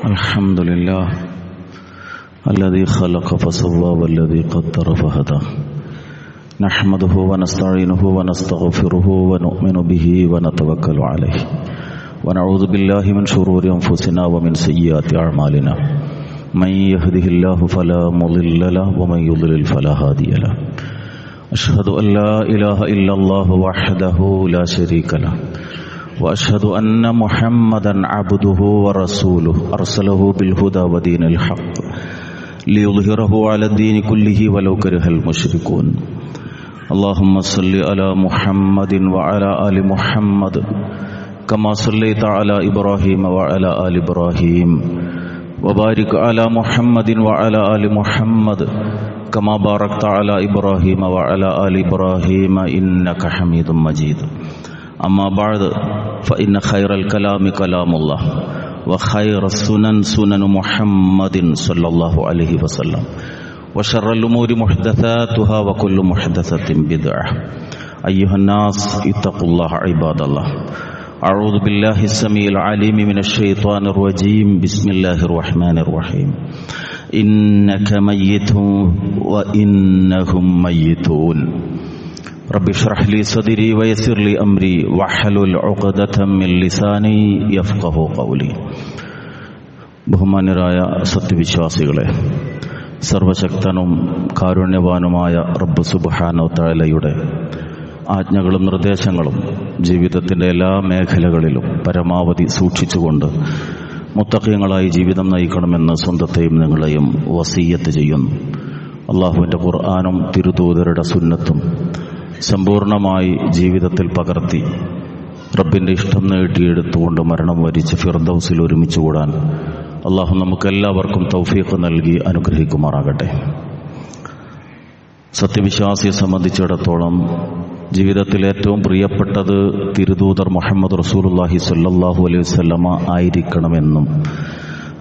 الحمد لله الذي خلق فسوى والذي قدر فهدى نحمده ونستعينه ونستغفره ونؤمن به ونتوكل عليه ونعوذ بالله من شرور أنفسنا ومن سيئات أعمالنا من يهده الله فلا مضل له ومن يضلل فلا هادي له أشهد أن لا إله إلا الله وحده لا شريك له وأشهد أن محمدا عبده ورسوله أرسله بالهدى ودين الحق ليظهره على الدين كله ولو كره المشركون اللهم صل على محمد وعلى آل محمد كما صليت على إبراهيم وعلى آل إبراهيم وبارك على محمد وعلى آل محمد كما باركت على إبراهيم وعلى آل إبراهيم إنك حميد مجيد أما بعد فإن خير الكلام كلام الله وخير السنن سنن محمد صلى الله عليه وسلم وشر الأمور محدثاتها وكل محدثة بدعة أيها الناس اتقوا الله عباد الله أعوذ بالله السميع العليم من الشيطان الرجيم بسم الله الرحمن الرحيم إنك ميت وإنهم ميتون رب اشرح لي صدري ويسر لي أمري واحلل عقدة من لساني يفقهوا قولي ബഹുമാന്യരായ സത്യവിശ്വാസികളെ, സർവശക്തനും കാരുണ്യവാനുമായ റബ്ബ് സുബ്ഹാനഹു വ തആലയുടെ ആജ്ഞകളും നിർദ്ദേശങ്ങളും ജീവിതത്തിൻ്റെ എല്ലാ മേഖലകളിലും പരമാവധി സൂക്ഷിച്ചുകൊണ്ട് മുത്തഖീങ്ങളായി ജീവിതം നയിക്കണമെന്ന് സ്വന്തത്തെയും നിങ്ങളെയും വസിയ്യത്ത് ചെയ്യുന്നു. അള്ളാഹുവിൻ്റെ ഖുർആനും തിരുദൂതരുടെ സുന്നത്തും സമ്പൂർണമായി ജീവിതത്തിൽ പകർത്തി റബ്ബിൻ്റെ ഇഷ്ടം നേടിയെടുത്തുകൊണ്ട് മരണം വരിച്ച് ഫിർദൗസിൽ ഒരുമിച്ച് കൂടാൻ അള്ളാഹു നമുക്കെല്ലാവർക്കും തൗഫീഖ് നൽകി അനുഗ്രഹിക്കുമാറാകട്ടെ. സത്യവിശ്വാസിയെ സംബന്ധിച്ചിടത്തോളം ജീവിതത്തിൽ ഏറ്റവും പ്രിയപ്പെട്ടത് തിരുദൂതർ മുഹമ്മദ് റസൂലുള്ളാഹി സ്വല്ലല്ലാഹു അലൈഹി വസല്ലമ ആയിരിക്കണമെന്നും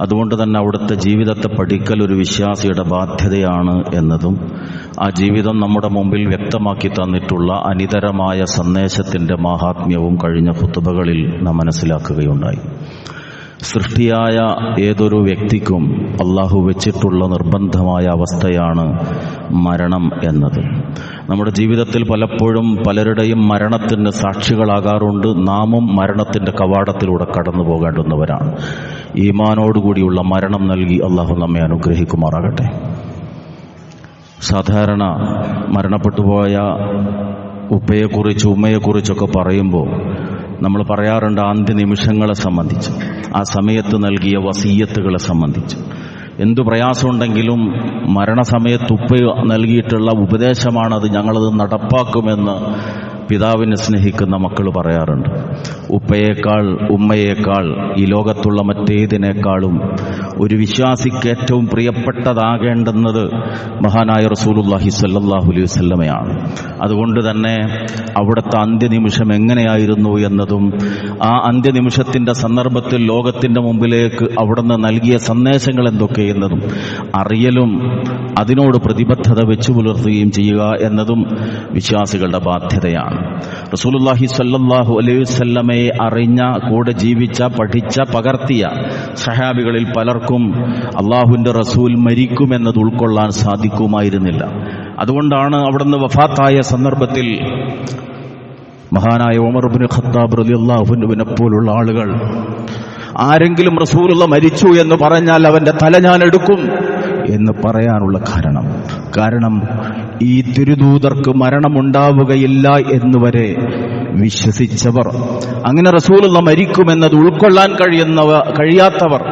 അതുകൊണ്ട് തന്നെ അവിടുത്തെ ജീവിതത്തെ പഠിക്കൽ ഒരു വിശ്വാസിയുടെ ബാധ്യതയാണ് എന്നതും ആ ജീവിതം നമ്മുടെ മുമ്പിൽ വ്യക്തമാക്കി തന്നിട്ടുള്ള അനിതരമായ സന്ദേശത്തിൻ്റെ മാഹാത്മ്യവും കഴിഞ്ഞ ഖുതുബകളിൽ നാം മനസ്സിലാക്കുകയുണ്ടായി. സൃഷ്ടിയായ ഏതൊരു വ്യക്തിക്കും അള്ളാഹു വെച്ചിട്ടുള്ള നിർബന്ധമായ അവസ്ഥയാണ് മരണം എന്നത്. നമ്മുടെ ജീവിതത്തിൽ പലപ്പോഴും പലരുടെയും മരണത്തിന് സാക്ഷികളാകാറുണ്ട്. നാമും മരണത്തിൻ്റെ കവാടത്തിലൂടെ കടന്നു പോകേണ്ടുന്നവരാണ്. ഈമാനോടുകൂടിയുള്ള മരണം നൽകി അള്ളാഹു നമ്മെ അനുഗ്രഹിക്കുമാറാകട്ടെ. സാധാരണ മരണപ്പെട്ടുപോയ ഉപ്പയെക്കുറിച്ച് ഉമ്മയെക്കുറിച്ചൊക്കെ പറയുമ്പോൾ നമ്മൾ പറയാറുണ്ട് അന്ത്യനിമിഷങ്ങളെ സംബന്ധിച്ച്, ആ സമയത്ത് നൽകിയ വസീയത്തുകളെ സംബന്ധിച്ച്. എന്തു പ്രയാസമുണ്ടെങ്കിലും മരണസമയത്ത് ഉപ്പ നൽകിയിട്ടുള്ള ഉപദേശമാണത്, ഞങ്ങളത് നടപ്പാക്കുമെന്ന് പിതാവിനെ സ്നേഹിക്കുന്ന മക്കൾ പറയാറുണ്ട്. ഉപ്പയേക്കാൾ ഉമ്മയേക്കാൾ ഈ ലോകത്തുള്ള മറ്റേതിനേക്കാളും ഒരു വിശ്വാസിക്ക് ഏറ്റവും പ്രിയപ്പെട്ടതാകേണ്ടുന്നത് മഹാനായ റസൂലുള്ളാഹി സ്വല്ലല്ലാഹു അലൈഹി വസല്ലമയാണ്. അതുകൊണ്ട് തന്നെ അവിടുത്തെ അന്ത്യനിമിഷം എങ്ങനെയായിരുന്നു എന്നതും ആ അന്ത്യനിമിഷത്തിൻ്റെ സന്ദർഭത്തിൽ ലോകത്തിൻ്റെ മുമ്പിലേക്ക് അവിടുന്ന് നൽകിയ സന്ദേശങ്ങൾ എന്തൊക്കെയെന്നതും അറിയലും അതിനോട് പ്രതിബദ്ധത വെച്ചു പുലർത്തുകയും ചെയ്യുക എന്നതും വിശ്വാസികളുടെ ബാധ്യതയാണ്. റസൂലുള്ളാഹി സ്വല്ലല്ലാഹു അലൈഹി വസല്ലമയെ അറിഞ്ഞ, കൂടെ ജീവിച്ച, പഠിച്ച, പകർത്തിയ സഹാബികളിൽ പലർക്കും അള്ളാഹുവിൻ്റെ റസൂൽ മരിക്കുമെന്നത് ഉൾക്കൊള്ളാൻ സാധിക്കുമായിരുന്നില്ല. അതുകൊണ്ടാണ് അവിടുന്ന് വഫാത്തായ സന്ദർഭത്തിൽ മഹാനായ ഉമർ ഇബ്നു ഖത്താബ് റളിയല്ലാഹു അൻഹുവിനെ പോലുള്ള ആളുകൾ ആരെങ്കിലും റസൂലുള്ള മരിച്ചു എന്ന് പറഞ്ഞാൽ അവന്റെ തല ഞാൻ എടുക്കും എന്ന് പറയാനുള്ള കാരണം ഈ തിരുദൂതർക്ക് മരണമുണ്ടാവുകയില്ല എന്നുവരെ വിശ്വസിച്ചവർ, അങ്ങനെ റസൂലുള്ള മരിക്കുമെന്നത് ഉൾക്കൊള്ളാൻ കഴിയാത്തവർ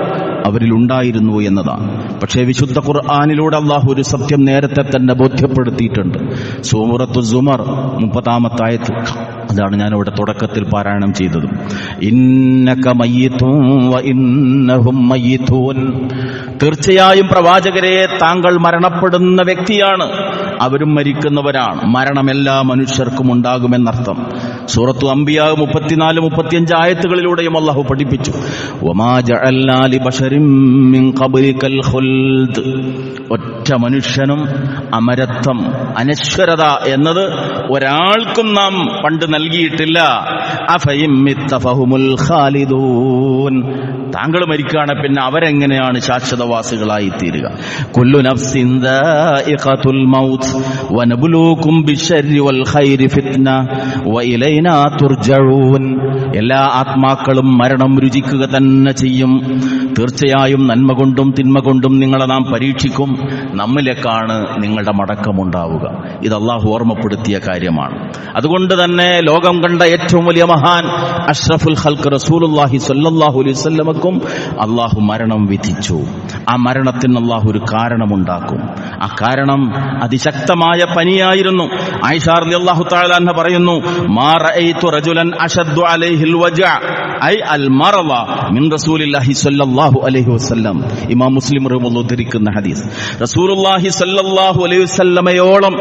അവരിൽ ഉണ്ടായിരുന്നു എന്നതാണ്. പക്ഷേ വിശുദ്ധ ഖുർആനിലൂടെ അള്ളാഹു ഒരു സത്യം നേരത്തെ തന്നെ ബോധ്യപ്പെടുത്തിയിട്ടുണ്ട്. സൂറത്തു സുമർ 30-ാമത്തെ ആയത്ത്, അതാണ് ഞാനിവിടെ തുടക്കത്തിൽ പാരായണം ചെയ്തത്. ഇന്നക മയ്യിതൂൻ വ ഇന്നഹും മയ്യിതൂൻ, തീർച്ചയായും പ്രവാചകരെ താങ്കൾ മരണപ്പെടുന്ന വ്യക്തിയാണ്, അവരും മരിക്കുന്നവരാണ്. മരണം എല്ലാ മനുഷ്യർക്കും ഉണ്ടാകുമെന്നർത്ഥം. സൂറത്തു അംബിയാ 34-35 ആയത്തുകളിലൂടെയും അള്ളാഹു പഠിപ്പിച്ചു. വമാ ജഅൽനാ ലിബശരിൻ മിൻ ഖബ്ലികൽ ഖുൽദ്, ഒറ്റ ഒരൊറ്റ മനുഷ്യനും അമരത്വം, അനശ്വരത എന്നത് ഒരാൾക്കും നാം പണ്ട് നൽകിയിട്ടില്ല. അഫയിമ്മിത്ത ഫഹുമുൽ ഖാലിദൂൻ, താങ്കൾ മരിക്കുകയാണ്, പിന്നെ അവരെങ്ങനെയാണ് ശാശ്വതവാസികളായി തീരുക? കുല്ലു നഫ്സിൻ ദാഇഖത്തുൽ മൗത്ത് വനബ്ലൂകും ബിശ്ശർരി വൽ ഖൈരി ഫിത്ന വഇലൈനാ തുർജഊൻ. എല്ലാ ആത്മാക്കളും മരണം രുചിക്കുക തന്നെ ചെയ്യും. തീർച്ചയായും നന്മ കൊണ്ടും തിന്മ കൊണ്ടും നിങ്ങളെ നാം പരീക്ഷിക്കും. നമ്മിലേക്കാണ് നിങ്ങളുടെ മടക്കമുണ്ടാവുക. ഇത് അല്ലാഹു ഓർമ്മപ്പെടുത്തിയ കാര്യമാണ്. അതുകൊണ്ട് തന്നെ ലോകം കണ്ട ഏറ്റവും വലിയ മഹാൻ അഷ്റഫുൽ ഖൽഖ് റസൂലുള്ളാഹി സ്വല്ലല്ലാഹു അലൈഹി വസല്ലമക്കും അല്ലാഹു മരണം വിധിച്ചു. ആ മരണത്തിന് അല്ലാഹു ഒരു കാരണമുണ്ടാക്കും. ആ കാരണം അതിശക്തമായ പനിയായിരുന്നു. ആയിഷ റളിയല്ലാഹു തആല അൻഹ പറയുന്നു, മാ റഅയ്തു റജുലൻ അശദ്ദു അലൈഹിൽ വജഅ ഐ അൽ മറള മിൻ റസൂലില്ലാഹി സ്വല്ലല്ലാഹു അലൈഹി വസല്ലം. ഇമാം മുസ്ലിം റളിയല്ലാഹു ഉദ്ധരിക്കുന്ന ഹദീസ്. റസൂലുള്ളാഹി സ്വല്ലല്ലാഹു അലൈഹി വസല്ലമയോളം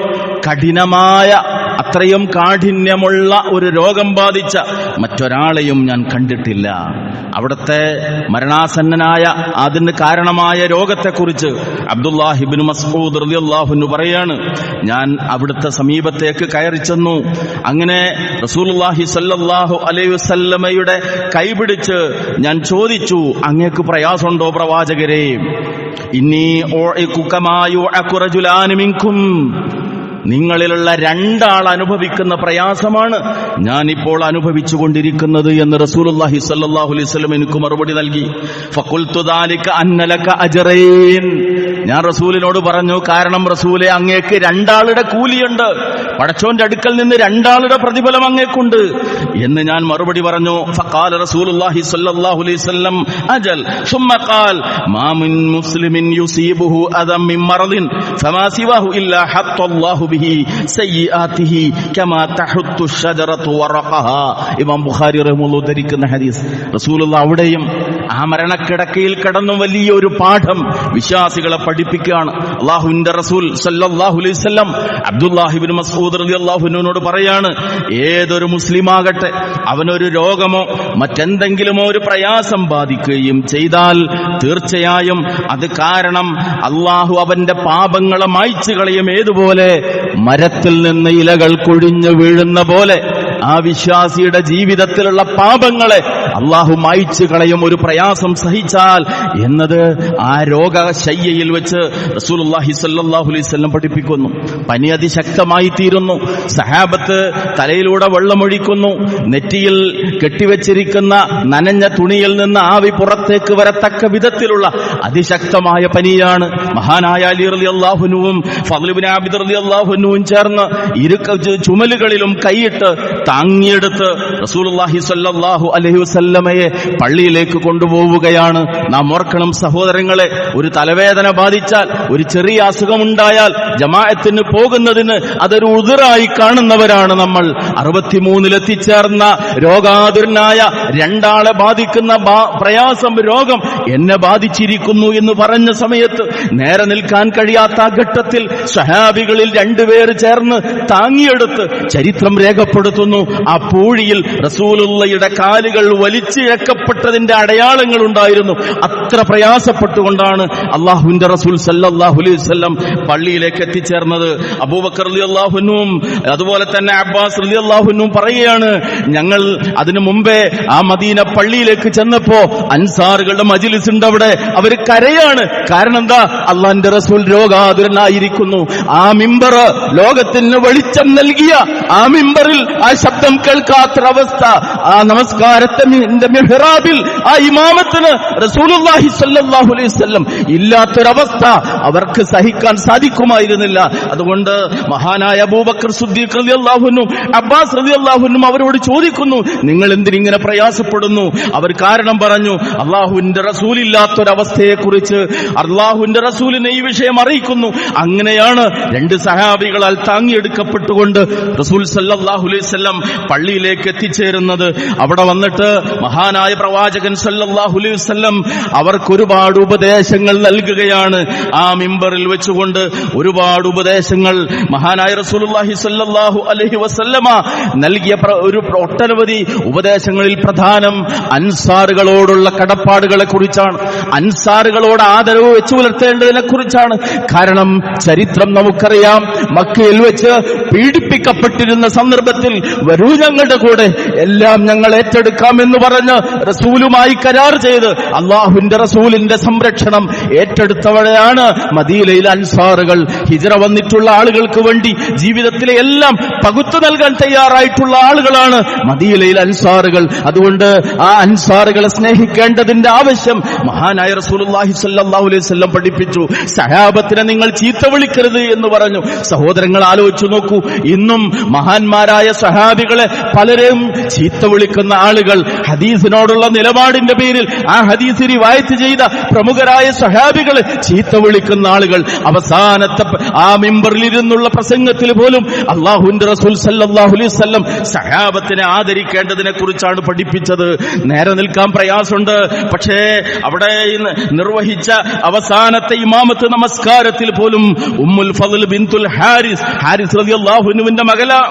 കഠിനമായ, അത്രയും കാഠിന്യമുള്ള ഒരു രോഗം ബാധിച്ച മറ്റൊരാളെയും ഞാൻ കണ്ടിട്ടില്ല. അവിടുത്തെ മരണാസന്നനായ അതിന് കാരണമായ രോഗത്തെക്കുറിച്ച് അബ്ദുല്ലാഹി ഇബ്നു മസ്ഊദ് റളിയല്ലാഹു അൻഹു പറയാണ്, ഞാൻ അവിടുത്തെ സമീപത്തേക്ക് കയറി ചെന്നു. അങ്ങനെ റസൂലുള്ളാഹി സ്വല്ലല്ലാഹു അലൈഹി വസല്ലമയുടെ കൈപിടിച്ച് ഞാൻ ചോദിച്ചു, അങ്ങേക്ക് പ്രയാസമുണ്ടോ പ്രവാചകരെ? ഇന്നി ഉഅഖുക മാ യുഅഖു റജുലാനി മിൻകും, നിങ്ങളിലുള്ള രണ്ടാൾ അനുഭവിക്കുന്ന പ്രയാസമാണ് ഞാനിപ്പോൾ അനുഭവിച്ചുകൊണ്ടിരിക്കുന്നത് എന്ന് റസൂലുള്ളാഹി സ്വല്ലല്ലാഹു അലൈഹി വസല്ലം എനിക്ക് മറുപടി നൽകി. ഫഖുൽതു ദാലിക അന്ന ലക അജ്റൈൻ, ഞാൻ റസൂലിനോട് പറഞ്ഞു, കാരണം റസൂലെ, അങ്ങേക്ക് രണ്ടാളുടെ കൂലിയുണ്ട്, പടച്ചോന്റെ അടുക്കൽ നിന്ന് രണ്ടാളുടെ പ്രതിഫലം അങ്ങേക്കുണ്ട് എന്ന് ഞാൻ മറുപടി പറഞ്ഞു. ഫഖാല റസൂലുള്ളാഹി സ്വല്ലല്ലാഹു അലൈഹി വസല്ലം അജൽ സുമ്മ ഖാൽ മാ മിൻ മുസ്ലിമിൻ യുസീബുഹു അദം മിൻ മറദിൻ ഫമാ സിവാഹു ഇല്ലാ ഹത്തല്ലാഹു ബിഹി സയ്യിആതിഹി കമാ തഹുത്തു ശജറതു വറഖഹാ. ഇമാം ബുഖാരി റളിയല്ലാഹു ഉദ്ധരിക്കുന്ന ഹദീസ്. റസൂലുള്ളാഹി അവിടെയും ആ മരണക്കിടക്കയിൽ കിടന്നു വലിയൊരു പാഠം വിശ്വാസികളെ പഠിപ്പിക്കുകയാണ്. അല്ലാഹുവിന്റെ റസൂൽ സല്ലല്ലാഹു അലൈഹി വസല്ലം അബ്ദുല്ലാഹി ഇബ്നു മസ്ഊദ് റളിയല്ലാഹു അൻഹുവിനോട് പറയാണ്, ഏതൊരു മുസ്ലിമാകട്ടെ അവനൊരു രോഗമോ മറ്റെന്തെങ്കിലുമോ ഒരു പ്രയാസം ബാധിക്കുകയും ചെയ്താൽ തീർച്ചയായും അത് കാരണം അല്ലാഹു അവന്റെ പാപങ്ങളെ മായ്ച്ചു കളയും. ഏതുപോലെ മരത്തിൽ നിന്ന് ഇലകൾ കൊഴിഞ്ഞു വീഴുന്ന പോലെ ആ വിശ്വാസിയുടെ ജീവിതത്തിലുള്ള പാപങ്ങളെ അല്ലാഹു മായ്ച്ചു കളയും ഒരു പ്രയാസം സഹിച്ചാൽ എന്നത് ആ രോഗശയ്യയിൽ വെച്ച് റസൂലുള്ളാഹി സ്വല്ലല്ലാഹു അലൈഹി വസല്ലം പഠിപ്പിക്കുന്നു. പനി അതിശക്തമായി തീരുന്നു. സഹാബത്ത് തലയിലൂടെ വെള്ളമൊഴിക്കുന്നു. നെറ്റിയിൽ കെട്ടിവെച്ചിരിക്കുന്ന നനഞ്ഞ തുണിയിൽ നിന്ന് ആവി പുറത്തേക്ക് വരത്തക്ക വിധത്തിലുള്ള അതിശക്തമായ പനിയാണ്. മഹാനായ അലി റളിയല്ലാഹു അൻഹുവും ഫദ്ൽ ഇബ്നു അബ്ദ് റളിയല്ലാഹു അൻഹുവും ചേർന്ന് ഇരു ചുമലുകളിലും കൈയിട്ട് താങ്ങിയെടുത്ത് റസൂലുള്ളാഹി സ്വല്ലല്ലാഹു അലൈഹി വസല്ലമയെ പള്ളിയിലേക്ക് കൊണ്ടുപോവുകയാണ്. നാം ഓർക്കണം സഹോദരങ്ങളെ, ഒരു തലവേദന ബാധിച്ചാൽ, ഒരു ചെറിയ അസുഖമുണ്ടായാൽ ജമാഅത്തിന് പോകുന്നതിന് അതൊരു ഉദറായി കാണുന്നവരാണ് നമ്മൾ. 63 എത്തിച്ചേർന്ന രോഗാതുരനായ രണ്ടാളെ ബാധിക്കുന്ന പ്രയാസം, രോഗം എന്നെ ബാധിച്ചിരിക്കുന്നു എന്ന് പറഞ്ഞ സമയത്ത് നേരെ നിൽക്കാൻ കഴിയാത്ത ഘട്ടത്തിൽ സ്വഹാബികളിൽ 2 പേർ ചേർന്ന് താങ്ങിയെടുത്ത് ചരിത്രം രേഖപ്പെടുത്തുന്നു. ആ പൂഴിയിൽ റസൂലുള്ളാഹിയുടെ കാലുകൾ വലിച്ചിഴക്കപ്പെട്ടതിന്റെ അടയാളങ്ങൾ ഉണ്ടായിരുന്നു. അത്ര പ്രയാസപ്പെട്ടുകൊണ്ടാണ് അല്ലാഹുവിന്റെ റസൂൽ സല്ലല്ലാഹു അലൈഹി വസല്ലം പള്ളിയിലേക്ക് എത്തിച്ചേർന്നത്. അബൂബക്കർ റളിയല്ലാഹു അൻഹുവും അതുപോലെ തന്നെ അബ്ബാസ് റളിയല്ലാഹു അൻഹുവും പറയുകയാണ്, ഞങ്ങൾ അതിനു മുമ്പേ ആ മദീന പള്ളിയിലേക്ക് ചെന്നപ്പോ അൻസാറുകളുടെ മജ്ലിസ് ഉണ്ട്, അവിടെ അവർ കരയാണ്. കാരണം എന്താ? അല്ലാഹുവിന്റെ റസൂൽ രോഗാതുരനായിരിക്കുന്നു. ആ മിമ്പർ ലോകത്തിന് വെളിച്ചം നൽകിയ ആ മിമ്പറിൽ ആ ശബ്ദം കേൾക്കാത്തൊരവസ്ഥ, ആ നമസ്കാരത്തിന്റെ മിഹ്റാബിൽ ആ ഇമാമത്തിന് റസൂലുള്ളാഹി സ്വല്ലല്ലാഹു അലൈഹി വസല്ലം ഇല്ലാത്തൊരവസ്ഥ അവർക്ക് സഹിക്കാൻ സാധിക്കുമായിരുന്നില്ല. അതുകൊണ്ട് മഹാനായ അബൂബക്കർ സിദ്ദീഖ് റളിയല്ലാഹു അൻഹു അബ്ബാസ് റളിയല്ലാഹു അൻഹു അവരോട് ചോദിക്കുന്നു, നിങ്ങൾ എന്തിനിങ്ങനെ പ്രയാസപ്പെടുന്നു? അവർ കാരണം പറഞ്ഞു, അല്ലാഹുവിന്റെ റസൂലില്ലാത്തൊരവസ്ഥയെക്കുറിച്ച് അല്ലാഹുവിന്റെ റസൂലിനെ ഈ വിഷയം അറിയിക്കുന്നു. അങ്ങനെയാണ് 2 സഹാബികളാൽ താങ്ങിയെടുക്കപ്പെട്ടുകൊണ്ട് റസൂൽ സല്ലല്ലാഹു അലൈഹി വസല്ലം പള്ളിയിലേക്ക് എത്തിച്ചേരുന്നത്. അവിടെ വന്നിട്ട് മഹാനായ പ്രവാചകൻ സല്ലല്ലാഹു അലൈഹി വസല്ലം അവർക്ക് ഒരുപാട് ഉപദേശങ്ങൾ നൽകുകയാണ്. ആ മിമ്പറിൽ വെച്ചുകൊണ്ട് ഒരുപാട് ഉപദേശങ്ങൾ മഹാനായ റസൂലുള്ളാഹി സല്ലല്ലാഹു അലൈഹി വസല്ലമ നൽകിയ ഒരു ഒട്ടനവധി ഉപദേശങ്ങളിൽ പ്രധാനം അൻസാറുകളോടുള്ള കടപ്പാടുകളെ കുറിച്ചാണ്, അൻസാറുകളോട് ആദരവ് വെച്ചു പുലർത്തേണ്ടതിനെ കുറിച്ചാണ്. കാരണം ചരിത്രം നമുക്കറിയാം, മക്കയിൽ വെച്ച് പീഡിപ്പിക്കപ്പെട്ടിരുന്ന സന്ദർഭത്തിൽ വരൂ ഞങ്ങളുടെ കൂടെ, എല്ലാം ഞങ്ങൾ ഏറ്റെടുക്കാമെന്ന് പറഞ്ഞ് റസൂലുമായി കരാർ ചെയ്ത് അള്ളാഹുവിന്റെ റസൂലിന്റെ സംരക്ഷണം ഏറ്റെടുത്തവരെയാണ് മദീനയിലെ അൻസാറുകൾ. ഹിജ്റ വന്നിട്ടുള്ള ആളുകൾക്ക് വേണ്ടി ജീവിതത്തിലെ എല്ലാം പകുത്തു നൽകാൻ തയ്യാറായിട്ടുള്ള ആളുകളാണ് മദീനയിലെ അൻസാറുകൾ. അതുകൊണ്ട് ആ അൻസാറുകളെ സ്നേഹിക്കേണ്ടതിന്റെ ആവശ്യം മഹാനായ റസൂലുള്ളാഹി സ്വല്ലല്ലാഹു അലൈഹി വസല്ലം പഠിപ്പിച്ചു. സഹാബത്തിനെ നിങ്ങൾ ചീത്ത വിളിക്കരുത് എന്ന് പറഞ്ഞു. സഹോദരങ്ങൾ ആലോചിച്ചു നോക്കൂ, ഇന്നും മഹാന്മാരായ സഹാബികളെ പലരെയും ചീത്ത വിളിക്കുന്ന ആളുകൾ, ഹദീസിനോടുള്ള നിലപാടിന്റെ പേരിൽ ആ ഹദീസ് റിവായത്ത് ചെയ്ത പ്രമുഖരായ സഹാബികളെ ചീത്ത വിളിക്കുന്ന ആളുകൾ. അവസാനത്തെ ആ മിമ്പറിൽ ഇരുന്നുള്ള പ്രസംഗത്തിൽ പോലും അല്ലാഹുവിന്റെ റസൂൽ സല്ലല്ലാഹു അലൈഹി വസല്ലം സഹാബത്തിനെ ആദരിക്കേണ്ടതിനെ കുറിച്ചാണ് പഠിപ്പിച്ചത്. നേരെ നിൽക്കാൻ പ്രയാസമുണ്ട്, പക്ഷേ അവിടെ നിർവഹിച്ച അവസാനത്തെ ഇമാമത്ത് നമസ്കാരത്തിൽ പോലും ഉമ്മുൽ ഫദ്ൽ ബിൻതുൽ ഹാരിസ് റളിയല്ലാഹു അൻഹുവിന്റെ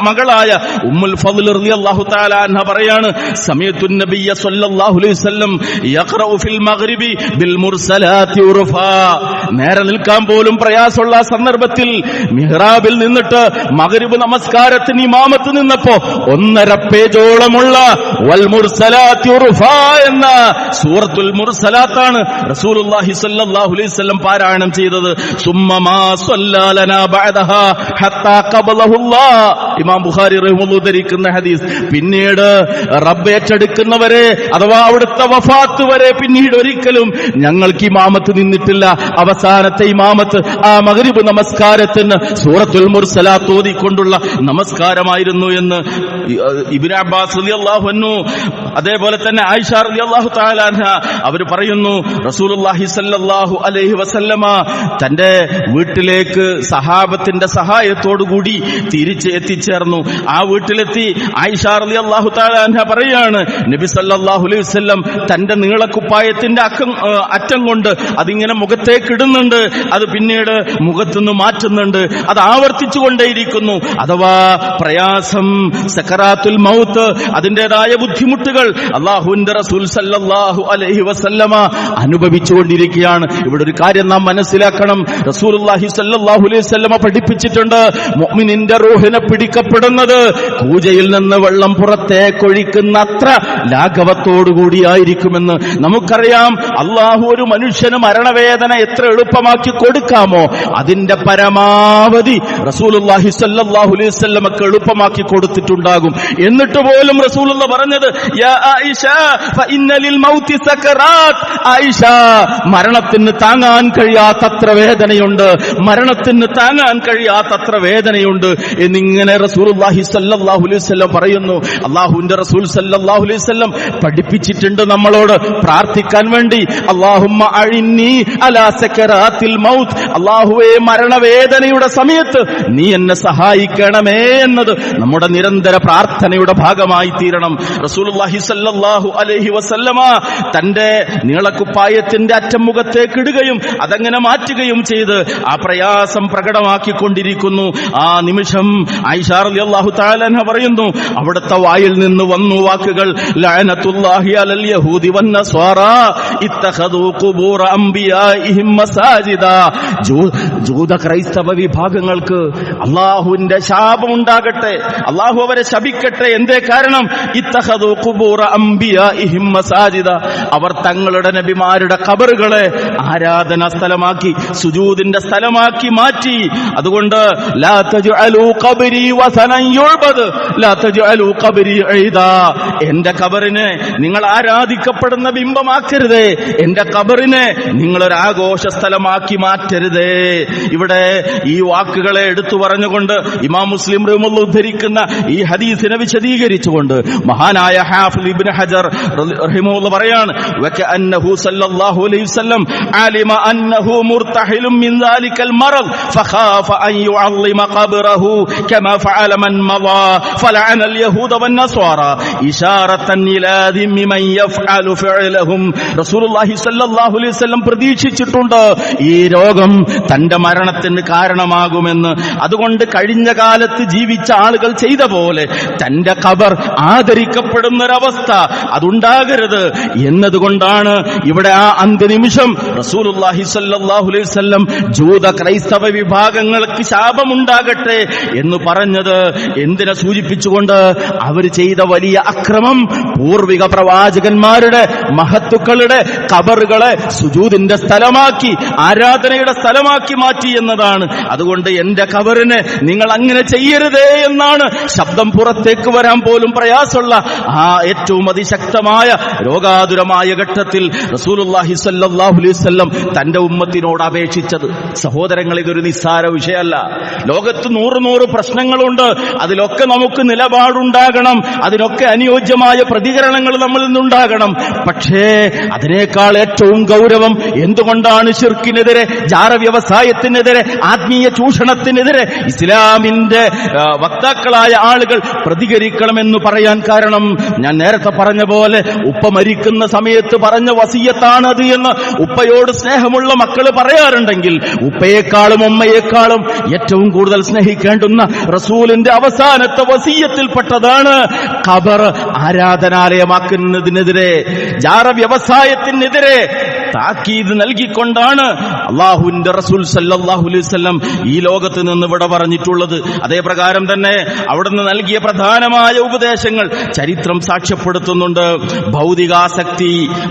മകളായ ഉമ്മുൽ ഫദ്ൽ റളിയല്ലാഹു തആല അൻഹ പറയാണ്, സമയത്തു നബിയ സ്വല്ലല്ലാഹു അലൈഹി വസല്ലം യഖറഉ ഫിൽ മഗ്രിബി ബിൽ മുർസലാത്തി ഉർഫാ. നേരെ നിൽക്കാൻ പോലും പ്രയാസമുള്ള സന്ദർഭത്തിൽ മിഹ്റാബിൽ നിന്നിട്ട് മഗ്രിബ് നമസ്കാരത്തിന് ഇമാമത്ത് നിന്നപ്പോ 1.5 പേജോളമുള്ള വൽ മുർസലാത്തി ഉർഫാ എന്ന സൂറത്തുൽ മുർസലാത്താണ് റസൂലുള്ളാഹി സ്വല്ലല്ലാഹു അലൈഹി വസല്ലം പാരായണം ചെയ്തത്. സുമ്മമാ സ്വല്ലാ ലനാ ബഅദഹാ ഹത്താ ഖബലഹുല്ലാഹ്. ഇമാം ബുഖാരി റഹിമഹുല്ലാഹു ഉദ്ധരിക്കുന്ന ഹദീസ്. പിന്നീട് റബ്ബ് ഏറ്റെടുക്കുന്നവരെ അഥവാ അവിടുത്തെ വഫാത്ത് വരെ പിന്നീട് ഒരിക്കലും ഞങ്ങൾക്ക് ഇമാമത്ത് നിന്നിട്ടില്ല. അവസാനത്തെ ഇമാമത്ത് ആ മഗ്രിബ് നമസ്കാരത്തിന് സൂറത്തുൽ മുർസലാത്ത് ഓതിക്കൊണ്ടുള്ള നമസ്കാരമായിരുന്നു എന്ന് ഇബ്നു അബ്ബാസ് റളിയല്ലാഹു അൻഹു, അതേപോലെ തന്നെ ആയിഷ റളിയല്ലാഹു തആല അൻഹ അവർ പറയുന്നു, റസൂലുള്ളാഹി സ്വല്ലല്ലാഹു അലൈഹി വസല്ലമ തന്റെ വീട്ടിലേക്ക് സഹാബത്തിന്റെ സഹായത്തോടുകൂടി തിരിച്ച് എത്തിച്ചേർന്നു. ആ വീട്ടിലെത്തി ആയിഷ റളിയല്ലാഹു തആല അൻഹ പറയാണ്, നബി സല്ലല്ലാഹു അലൈഹി വസല്ലം തന്റെ നീളക്കുപ്പായത്തിന്റെ അറ്റം കൊണ്ട് അതിങ്ങനെ മുഖത്തേക്ക് ഇടുന്നുണ്ട്, അത് പിന്നീട് മുഖത്തുനിന്ന് മാറ്റുന്നുണ്ട്, അത് ആവർത്തിച്ചുകൊണ്ടേയിരിക്കുന്നു. അഥവാ പ്രയാസം, സക്കറാത്തുൽ മൗത്ത്, അതിന്റേതായ ബുദ്ധിമുട്ടുകൾ അല്ലാഹുവിന്റെ റസൂൽ സല്ലല്ലാഹു അലൈഹി വസല്ലമ അനുഭവിച്ചുകൊണ്ടിരിക്കുകയാണ്. ഇവിടെ ഒരു കാര്യം നാം മനസ്സിലാക്കണം, റസൂലുള്ളാഹി സല്ലല്ലാഹു അലൈഹി വസല്ലമ പഠിപ്പിച്ചിട്ടുണ്ട്, മുഅ്മിനിന്റെ റൂഹിനെ പിടിക്കപ്പെടുന്നത് കൂജയിൽ നിന്ന് വെള്ളം പുറത്തേക്കൊഴിക്കുന്ന അത്ര ലാഘവത്തോടുകൂടിയായിരിക്കുമെന്ന്. നമുക്കറിയാം, അള്ളാഹു ഒരു മനുഷ്യന് മരണവേദന എത്ര എളുപ്പമാക്കി കൊടുക്കാമോ അതിന്റെ പരമാവധി റസൂലുള്ളാഹി സ്വല്ലല്ലാഹു അലൈഹി വസല്ലമക്ക് എളുപ്പമാക്കി കൊടുത്തിട്ടുണ്ടാകും. എന്നിട്ട് പോലും റസൂലുള്ള പറഞ്ഞത്, യാ ആയിഷ ഫഇന്ന ലിൽ മൗതി സകറാത്ത്. ആയിഷ, മരണത്തിന് താങ്ങാൻ കഴിയാത്തത്ര വേദനയുണ്ട്, മരണത്തിന് താങ്ങാൻ കഴിയാത്തത്ര വേദനയുണ്ട് എന്നിങ്ങനെ റസൂലുള്ളാഹി സ്വല്ലല്ലാഹു അലൈഹി വസല്ലം പറയുന്നു. അല്ലാഹുവിന്റെ റസൂൽ സ്വല്ലല്ലാഹു അലൈഹി വസല്ലം പഠിപ്പിച്ചിട്ടുണ്ട് നമ്മളോട് പ്രാർത്ഥിക്കാൻ വേണ്ടി, അല്ലാഹുമ്മ അഇന്നി അലാ സകറാത്തിൽ മൗത്ത്. അല്ലാഹുവേ, മരണവേദനയുടെ സമയത്ത് നീ എന്നെ സഹായിക്കണമേ എന്നത് നമ്മുടെ നിരന്തര പ്രാർത്ഥനയുടെ ഭാഗമായി തീരണം. റസൂലുള്ളാഹി സ്വല്ലല്ലാഹു അലൈഹി വസല്ലമ തന്റെ നീളക്കുപ്പായത്തിന്റെ അറ്റം മുഖത്തേക്ക് ഇടുകയും അതങ്ങനെ മാറ്റുകയും ചെയ്ത് ആ പ്രയാസം പ്രകടമാക്കിക്കൊണ്ടിരിക്കുന്നു. ആ നിമിഷം ആയിഷ റളിയല്ലാഹു തആല അൻഹ പറയുന്നു, അവിടുത്തെ വായിൽ നിന്ന് വന്നു വാക്കുകൾ, ലഅനത്തുല്ലാഹി അലൽ യഹൂദി വന്നസ്വാറാ ഇത്തഖദൂ ഖുബൂറ അംബിയാഇഹിം മസാജിദാ. ജൂത ക്രൈസ്തവ വിഭാഗങ്ങൾക്ക് അല്ലാഹുവിന്റെ ശാപം ഉണ്ടാകട്ടെ, അല്ലാഹു അവരെ ശപിക്കട്ടെ. എന്തേ കാരണം? ഇത്തഖദൂ ഖുബൂറ അംബിയാഇഹിം മസാജിദാ. അവർ തങ്ങളുടെ നബിമാരുടെ ഖബറുകളെ ആരാധനാ സ്ഥലമാക്കി, സുജൂദിന്റെ സ്ഥലമാക്കി മാറ്റി. അതുകൊണ്ട് ലാ തജ്അലൂ ഖബ്രി വസനൻ യുഅബദ് ലാ തജ്അലൂ ഖബ്രി ഈദാ. എന്റെ ഖബറിനെ നിങ്ങൾ ആരാധിക്കപ്പെടുന്ന ബിംബമാക്കരുതേ, എന്റെ ഖബറിനെ നിങ്ങളൊരു ആഘോഷ സ്ഥലമാക്കി മാറ്റരുതേ. ഇവിടെ ഈ വാക്കുകളെ എടുത്തു പറഞ്ഞുകൊണ്ട് ഇമാം മുസ്ലിം റഹിമഹുല്ലാഹു ഉദ്ധരിക്കുന്ന ഈ ഹദീസിനെ വിശദീകരിച്ചുകൊണ്ട് മഹാനായ ഹാഫിദ് ഇബ്നു ഹജർ റഹിമഹുല്ലാഹു പറയാണ്, വകഅന്നഹു സല്ലല്ലാഹു അലൈഹി വസല്ലം അലിമ അന്നഹു മുർതഹിലും മിൻ ദാലികൽ മറദ് ഫഖാഫ അൻ യുഅള്ളിമ ഖബ്റഹു കമാ ഫഅല മൻ മദാ ഫലഅന അൽ യഹൂദ വൻ നസ്വാറ ഇശാറതൻ റസൂലുള്ളാഹി സ്വല്ലല്ലാഹു അലൈഹി വസല്ലം പ്രതീക്ഷിച്ചിട്ടുണ്ട് ഈ രോഗം തന്റെ മരണത്തിന് കാരണമാകുമെന്ന്. അതുകൊണ്ട് കഴിഞ്ഞ കാലത്ത് ജീവിച്ച ആളുകൾ ചെയ്ത പോലെ തന്റെ ഖബർ ആദരിക്കപ്പെടുന്നൊരവസ്ഥ അതുണ്ടാകരുത് എന്നതുകൊണ്ടാണ് ഇവിടെ ആ അന്ത്യനിമിഷം റസൂലുള്ളാഹി സ്വല്ലല്ലാഹു അലൈഹി വസല്ലം ജൂത ക്രൈസ്തവ വിഭാഗങ്ങൾക്ക് ശാപമുണ്ടാകട്ടെ എന്ന് പറഞ്ഞത്. എന്തിനെ സൂചിപ്പിച്ചുകൊണ്ട്? അവർ ചെയ്ത വലിയ അക്രമം പൂർവിക പ്രവാചകന്മാരുടെ മഹത്തുക്കളുടെ ഖബറുകളെ സുജൂദിന്റെ സ്ഥലമാക്കി, ആരാധനയുടെ സ്ഥലമാക്കി മാറ്റി എന്നതാണ്. അതുകൊണ്ട് എന്റെ ഖബറിനെ നിങ്ങൾ അങ്ങനെ ചെയ്യരുതേ എന്നാണ് ശബ്ദം പുറത്തേക്ക് വരാൻ പോലും പ്രയാസമുള്ള ആ ഏറ്റവും അതിശക്തമായ രോഗാതുരമായ ഘട്ടത്തിൽ റസൂലുള്ളാഹി സ്വല്ലല്ലാഹു അലൈഹി വസല്ലം തന്റെ ഉമ്മത്തിനോട് അപേക്ഷിച്ചത്. സഹോദരങ്ങൾ, ഇതൊരു നിസ്സാര വിഷയമല്ല. ലോകത്ത് 100 പ്രശ്നങ്ങളുണ്ട്. അതിലൊക്കെ നമുക്ക് നിലപാടുണ്ടാകണം. അതിനൊക്കെ അനുയോജ്യമായ പ്രതികരണങ്ങൾ നമ്മളിൽ നിന്നുണ്ടാകണം. പക്ഷേ അതിനേക്കാൾ ഏറ്റവും ഗൗരവം എന്തുകൊണ്ടാണ് ശിർക്കിനെതിരെ, ജാറ വ്യവസായത്തിനെതിരെ, ആത്മീയ ചൂഷണത്തിനെതിരെ ഇസ്ലാമിന്റെ വക്താക്കളായ ആളുകൾ പ്രതികരിക്കണമെന്ന് പറയാൻ കാരണം, ഞാൻ നേരത്തെ പറഞ്ഞ പോലെ ഉപ്പ മരിക്കുന്ന സമയത്ത് പറഞ്ഞ വസിയത്താണത് എന്ന് ഉപ്പയോട് സ്നേഹമുള്ള മക്കൾ പറയാറുണ്ടെങ്കിൽ, ഉപ്പയെക്കാളും ഉമ്മയെക്കാളും ഏറ്റവും കൂടുതൽ സ്നേഹിക്കേണ്ടുന്ന റസൂലിന്റെ അവസാനത്തെ വസിയത്തിൽപ്പെട്ടതാണ് ഖബർ ആരാധനാലയമാക്കുന്നതിനെതിരെ, ജാറ വ്യവസായത്തിനെതിരെ താക്കീത് നൽകിക്കൊണ്ടാണ് അല്ലാഹുവിന്റെ റസൂൽ സല്ലല്ലാഹു അലൈഹി വസല്ലം ഈ ലോകത്ത് നിന്ന് വിട പറഞ്ഞിട്ടുള്ളത്. അതേ പ്രകാരം തന്നെ അവിടുന്ന് നൽകിയ പ്രധാനമായ ഉപദേശങ്ങൾ ചരിത്രം സാക്ഷ്യപ്പെടുത്തുന്നുണ്ട്.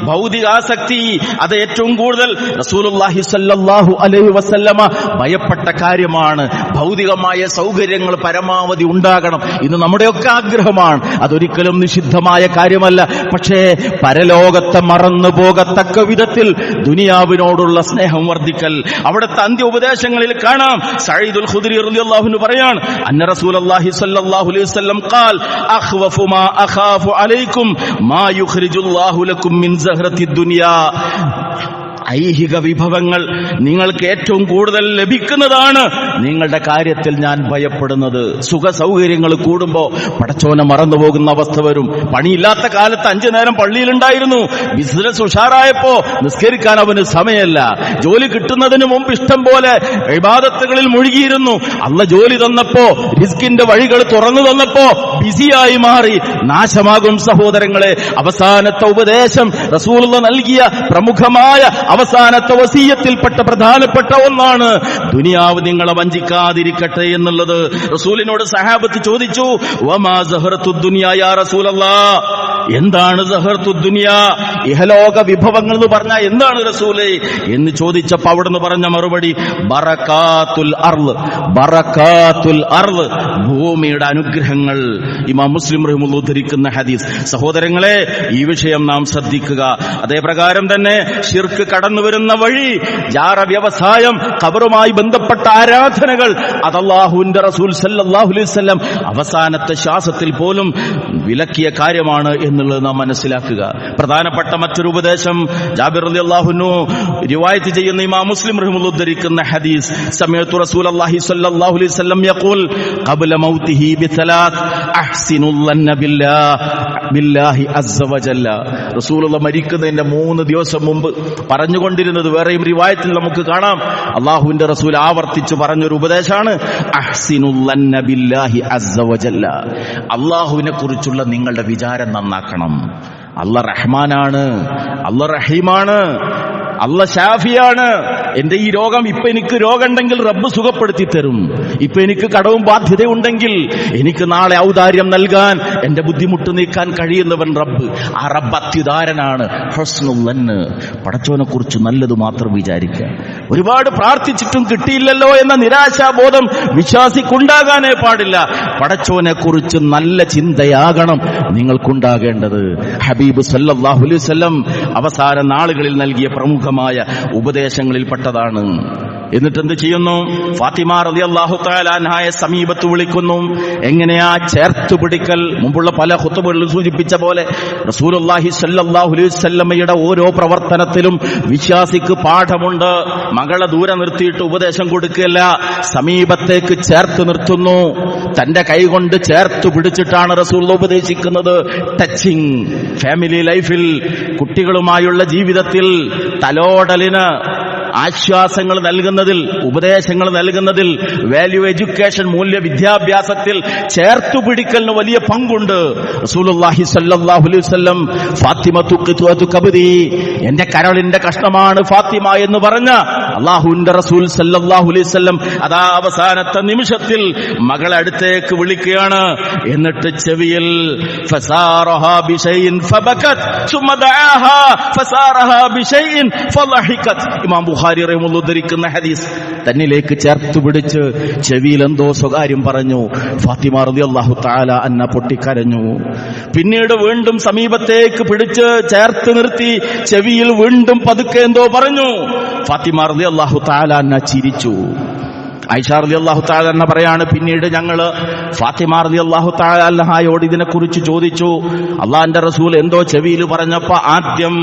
ഭൗതികാസക്തി അത് ഏറ്റവും കൂടുതൽ റസൂലുള്ളാഹി സ്വല്ലല്ലാഹു അലൈഹി വസല്ലമ ഭയപ്പെട്ട കാര്യമാണ്. ഭൗതികമായ സൗകര്യങ്ങൾ പരമാവധി ഉണ്ടാകണം. ഇന്ന് നമ്മുടെയൊക്കെ ആഗ്രഹമാണ്. അതൊരിക്കലും നിഷിദ്ധമായ കാര്യമല്ല. പക്ഷേ പരലോകത്തെ മറന്നു പോകത്തക്ക വിധത്തിൽ ദുനിയാവിനോടുള്ള സ്നേഹം വർദ്ധിക്കൽ അവിടുത്തെ അന്ത്യ ഉപദേശങ്ങളിൽ കാണാം. സഈദുൽ ഖുദ്രി റളിയല്ലാഹു അൻഹു പറയാണ്, അന്ന റസൂലുള്ളാഹി സ്വല്ലല്ലാഹു അലൈഹി വസല്ലം ഖാൽ അഖ്വഫു മാ അഖാഫു അലൈക്കും മാ യുഖ്രിജുല്ലാഹു ലക്കും മിൻ സഹ്റത്തിദ് ദുനിയാ. ഐഹിക വിഭവങ്ങൾ നിങ്ങൾക്ക് ഏറ്റവും കൂടുതൽ ലഭിക്കുന്നതാണ് നിങ്ങളുടെ കാര്യത്തിൽ ഞാൻ ഭയപ്പെടുന്നത്. സുഖ സൗകര്യങ്ങൾ കൂടുമ്പോൾ പടച്ചോനെ മറന്നുപോകുന്ന അവസ്ഥ വരും. പണിയില്ലാത്ത കാലത്ത് 5 നേരം പള്ളിയിലുണ്ടായിരുന്നു. ബിസിനസ് ഉഷാറായപ്പോ നിസ്കരിക്കാൻ അവന് സമയമല്ല. ജോലി കിട്ടുന്നതിന് മുമ്പ് ഇഷ്ടം പോലെ ഇബാദത്തുകളിൽ മുഴുകിയിരുന്നു. അള്ള ജോലി തന്നപ്പോ, റിസ്കിന്റെ വഴികൾ തുറന്നു തന്നപ്പോ ബിസിയായി മാറി. നാശമാകും സഹോദരങ്ങളെ. അവസാനത്തെ ഉപദേശം റസൂലുള്ളാഹി നൽകിയ പ്രമുഖമായ അവസാനത്തെ വസിയത്തിൽപ്പെട്ട പ്രധാനപ്പെട്ട ഒന്നാണ് ദുനിയാവ് നിങ്ങളെ വഞ്ചിക്കാതിരിക്കട്ടെ എന്നുള്ളത്. റസൂലിനോട് സഹാബത്ത് ചോദിച്ചു, വമാ സഹറത്തുദ് ദുനിയ യാ റസൂലല്ലാഹ്, എന്താണ് സഹറത്തുദ് ദുനിയ, ഇഹലോക വിഭവങ്ങൾ എന്ന് പറഞ്ഞാൽ എന്താണ് റസൂലേ എന്ന് ചോദിച്ചപ്പോൾ അവിടുന്ന് പറഞ്ഞ മറുപടി ബറകാത്തുൽ അർള്, ഭൂമിയുടെ അനുഗ്രഹങ്ങൾ. ഇമാം മുസ്ലിം റഹിമഹുല്ലാഹ് ഉദ്ധരിക്കുന്ന ഹദീസ്. സഹോദരങ്ങളെ, ഈ വിഷയം നാം ശ്രദ്ധിക്കുക. അതേ പ്രകാരം തന്നെ ശിർക്ക് കടന്നു വരുന്ന വഴി, ജാറ വ്യവസായം, ഖബറുമായി ബന്ധപ്പെട്ട ആരാധനകൾ, അത് അല്ലാഹുവിന്റെ റസൂൽ സല്ലല്ലാഹു അലൈഹി വസല്ലം അവസാനത്തെ ശ്വാസത്തിൽ പോലും വിലക്കിയ കാര്യമാണ് എന്നുള്ളത് നാം മനസ്സിലാക്കുക. പ്രധാനപ്പെട്ട മറ്റൊരു ഉപദേശം ജാബിർ റളിയല്ലാഹു അൻഹു റിവായത്ത് ചെയ്യുന്ന ഇമാം മുസ്ലിം റഹിമഹുല്ലാഹ് ഉദ്ധരിക്കുന്ന ഹദീസ്, സമയത്തു റസൂലുള്ളാഹി സ്വല്ലല്ലാഹു അലൈഹി വസല്ലം യഖൂൽ ഖബ്ല മൗതിഹി ബിസലാത്ത് അഹ്സിനുൽ ലന്ന ബില്ലാഹി അസ്സ വജല്ല. റസൂലുള്ളാഹി മരിക്കുന്നതിന്റെ 3 ദിവസം മുമ്പ് പറഞ്ഞുകൊണ്ടിരുന്നത് വേറെയും റിവായത്തിൽ നമുക്ക് കാണാം. അല്ലാഹുവിന്റെ റസൂൽ ആവർത്തിച്ച് പറഞ്ഞൊരു ഉപദേശമാണ് അഹ്സിനുൽ ലന്ന ബില്ലാഹി അസ്സ വജല്ല. അല്ലാഹുവിനെ കുറിച്ചുള്ള നിങ്ങളുടെ വിചാരം നന്നാക്കണം. അല്ലാഹ് റഹ്മാനാണ്, അല്ലാഹ് റഹീമാണ്, അല്ലാഹ് ഷാഫിയാണ്. എന്റെ ഈ രോഗം, ഇപ്പൊ എനിക്ക് രോഗമുണ്ടെങ്കിൽ റബ്ബ് സുഖപ്പെടുത്തി തരും. ഇപ്പൊ എനിക്ക് കടവും ബാധ്യതയുണ്ടെങ്കിൽ എനിക്ക് നാളെ ഔദാര്യം നൽകാൻ, എന്റെ ബുദ്ധിമുട്ട് നീക്കാൻ കഴിയുന്നവൻ റബ്ബ്. ആ റബ്ബ് അത്യുദാരനാണ്. ഹുസ്നുൽ ലന്ന്, പടച്ചോനെ കുറിച്ച് നല്ലത് മാത്രം വിചാരിക്കുക. ഒരുപാട് പ്രാർത്ഥിച്ചിട്ടും കിട്ടിയില്ലല്ലോ എന്ന നിരാശാബോധം വിശ്വാസിക്കുണ്ടാകാനേ പാടില്ല. പടച്ചോനെ കുറിച്ച് നല്ല ചിന്തയാകണം നിങ്ങൾക്കുണ്ടാകേണ്ടത്. ഹബീബ് സല്ലല്ലാഹു അലൈഹി വസല്ലം അവസാന നാളുകളിൽ നൽകിയ പ്രമുഖമായ ഉപദേശങ്ങളിൽ പെട്ടതാണ്. എന്നിട്ട് എന്ത് ചെയ്യുന്നു? ഫാത്തിമ റളിയല്ലാഹു തആല അൻഹയെ സമീപത്ത് വിളിക്കുന്നു. എങ്ങനെയാ ചേർത്തു പിടിക്കൽ? മുമ്പുള്ള പല ഖുതുബകളിലും സൂചിപ്പിച്ച പോലെ റസൂലുള്ളാഹി സ്വല്ലല്ലാഹു അലൈഹി വസല്ലമയുടെ ഓരോ പ്രവർത്തനത്തിലും വിശ്വാസിക്ക് പാഠമുണ്ട്. മകളെ ദൂരെ നിർത്തിയിട്ട് ഉപദേശം കൊടുക്കുകയല്ല, സമീപത്തേക്ക് ചേർത്ത് നിർത്തുന്നു. തന്റെ കൈകൊണ്ട് ചേർത്ത് പിടിച്ചിട്ടാണ് റസൂൽ ഉപദേശിക്കുന്നത്. ടച്ചിങ്. ഫാമിലി ലൈഫിൽ, കുട്ടികളുമായുള്ള ജീവിതത്തിൽ തലോടലിന്, ആശ്വാസങ്ങൾ നൽകുന്നതിൽ, ഉപദേശങ്ങൾ നൽകുന്നതിൽ, വാല്യൂ എഡ്യൂക്കേഷൻ, മൂല്യ വിദ്യാഭ്യാസത്തിൽ ചേർത്തുപിടിക്കലിന് വലിയ പങ്കുണ്ട്. റസൂലുള്ളാഹി സ്വല്ലല്ലാഹു അലൈഹി വസല്ലം ഫാത്തിമത്തു ഖിത്വത്തു കബ്ദി, എന്റെ കരളിന്റെ കഷ്ണമാണ് ഫാത്തിമ എന്ന് പറഞ്ഞ അല്ലാഹുവിന്റെ റസൂൽ സ്വല്ലല്ലാഹു അലൈഹി വസല്ലം അതാ അവസാനത്തെ നിമിഷത്തിൽ മകളെ അടുത്തേക്ക് വിളിക്കുകയാണ്. എന്നിട്ട് ചെവിയിൽ ഫസാറഹാ ബിശൈഇൻ ഫബകത് സുമ്മ ദആഹാ ഫസാറഹാ ബിശൈഇൻ ഫളഹികത്. ഇമാം ബുഖാരി റഹിമഹുല്ലാഹു ഉദ്ധരിക്കുന്ന ഹദീസ്. തന്നിലേക്ക് ചേർത്ത് പിടിച്ച് ചെവിയിൽ എന്തോ സ്വകാര്യം പറഞ്ഞു. ഫാത്തിമ റളിയല്ലാഹു തആല അന്ന പൊട്ടിക്കരഞ്ഞു. പിന്നീട് വീണ്ടും സമീപത്തേക്ക് പിടിച്ച് ചേർത്ത് നിർത്തി ചെവിയിൽ വീണ്ടും പതുക്കെ എന്തോ പറഞ്ഞു. ഫാത്തിമ റളിയല്ലാഹു തആല അന്ന ചിരിച്ചു. ആയിഷ റളിയല്ലാഹു തആല അൻഹ പറയാണ്, പിന്നീട് ഞങ്ങള് ഫാത്തിമ റളിയല്ലാഹു തആല അൻഹയോട് ഇതിനെക്കുറിച്ച് ചോദിച്ചു. അള്ളാഹുവിന്റെ റസൂൽ എന്തോ ചെവിയിൽ പറഞ്ഞപ്പോ ആദ്യം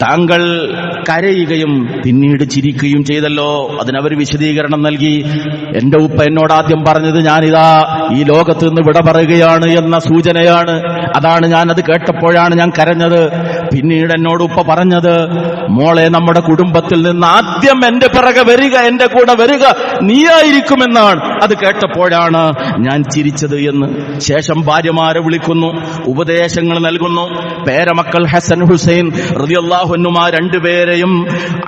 താങ്കൾ കരയുകയും പിന്നീട് ചിരിക്കുകയും ചെയ്തല്ലോ. അതിനവർ വിശദീകരണം നൽകി. എന്റെ ഉപ്പ എന്നോട് ആദ്യം പറഞ്ഞത് ഞാനിതാ ഈ ലോകത്ത് നിന്ന് വിട പറയുകയാണ് എന്ന സൂചനയാണ്. അതാണ് ഞാനത് കേട്ടപ്പോഴാണ് ഞാൻ കരഞ്ഞത്. പിന്നീട് എന്നോട് ഉപ്പ പറഞ്ഞത്, മോളെ നമ്മുടെ കുടുംബത്തിൽ നിന്ന് ആദ്യം എന്റെ പിറകെ വരിക, എന്റെ കൂടെ വരിക നീയായിരിക്കുമെന്നാണ്. അത് കേട്ടപ്പോഴാണ് ഞാൻ ചിരിച്ചത് എന്ന്. ശേഷം ഭാര്യമാരെ വിളിക്കുന്നു, ഉപദേശങ്ങൾ നൽകുന്നു. പേരമക്കൾ ഹസൻ ഹുസൈൻ റളിയല്ലാഹു അൻഹുമാ രണ്ടുപേരെയും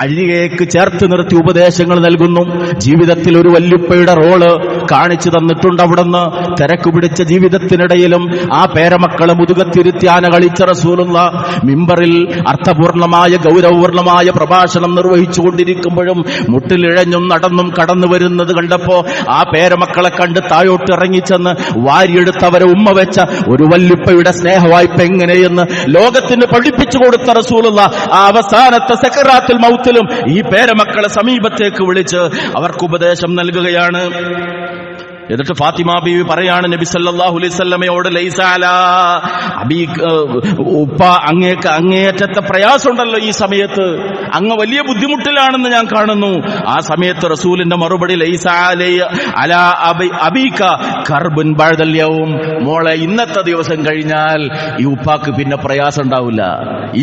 അരികേക്ക് ചേർത്ത് നിർത്തി ഉപദേശങ്ങൾ നൽകുന്നു. ജീവിതത്തിൽ ഒരു വല്യുപ്പയുടെ റോള് കാണിച്ചു തന്നിട്ടുണ്ട്. അവിടുന്ന് തിരക്ക് പിടിച്ച ജീവിതത്തിനിടയിലും ആ പേരമക്കളെ മുതുകത്തിരുത്തി ആന കളിച്ച റസൂലുള്ളാഹ് മിമ്പറിൽ അർത്ഥപൂർണമായ ഗൗരവപൂർണമായ പ്രഭാഷണം നിർവഹിച്ചു കൊണ്ടിരിക്കുമ്പോഴും മുട്ടിലിഴഞ്ഞും നടന്നും കടന്നു വരുന്നത് കണ്ടപ്പോ ആ പേരമക്കളെ കണ്ട് താഴോട്ട് ഇറങ്ങിച്ചെന്ന് വാരിയെടുത്തവരെ ഉമ്മ വെച്ച ഒരു വല്യുപ്പയുടെ സ്നേഹവായ്പ എങ്ങനെയെന്ന് ലോകത്തിന് പഠിപ്പിച്ചു കൊടുത്ത റസൂലുള്ളാഹ് ആ അവസാനത്തെ സക്കറാത്തുൽ മൗത്തിലും ഈ പേരമക്കളെ സമീപത്തേക്ക് വിളിച്ച് അവർക്ക് ഉപദേശം നൽകുകയാണ്. എന്നിട്ട് ഫാത്തിമ ബീവി പറയാണ് നബി സല്ലല്ലാഹു അലൈഹി വസല്ലമയോട്, ലൈസ അലാ അബീ, ഉപ്പ അങ്ങേയറ്റത്തെ പ്രയാസമുണ്ടല്ലോ ഈ സമയത്ത്, അങ്ങ് വലിയ ബുദ്ധിമുട്ടിലാണെന്ന് ഞാൻ കാണുന്നു. ആ സമയത്ത് റസൂലിന്റെ മറുപടി, ലൈസ അലാ അബീക കർബുൻ ബഅദൽ യൗം, മോളെ ഇന്നത്തെ ദിവസം കഴിഞ്ഞാൽ ഈ ഉപ്പാക്ക് പിന്നെ പ്രയാസം ഉണ്ടാവില്ല.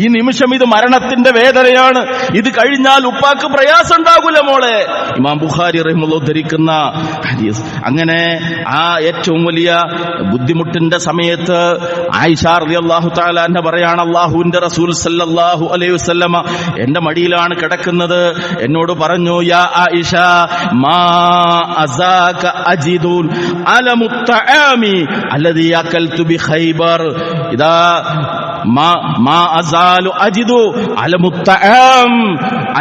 ഈ നിമിഷം ഇത് മരണത്തിന്റെ വേദനയാണ്, ഇത് കഴിഞ്ഞാൽ ഉപ്പാക്ക് പ്രയാസം ഉണ്ടാകില്ല മോളെ. ഇമാം ബുഖാരി റഹിമഹുല്ലാഹു ഉദ്ധരിക്കുന്ന ഹദീസ്. അങ്ങനെ ആ ഏറ്റവും വലിയ ബുദ്ധിമുട്ടിന്റെ സമയത്ത് ആയിഷ റളിയല്ലാഹു തആല അൻഹ പറയാണ്, അല്ലാഹുവിന്റെ റസൂൽ സല്ലല്ലാഹു അലൈഹി വസല്ലമ എന്റെ മടിയിലാണ് കിടക്കുന്നത്. എന്നോട് പറഞ്ഞു, യാ ആയിഷ മാ അസാക അജിദുൻ അലമുത്തആമി അല്ലദീ അകൽതു ബി ഖൈബർ. ഇദാ മാ അസാലു അജിദു അലമുത്തആം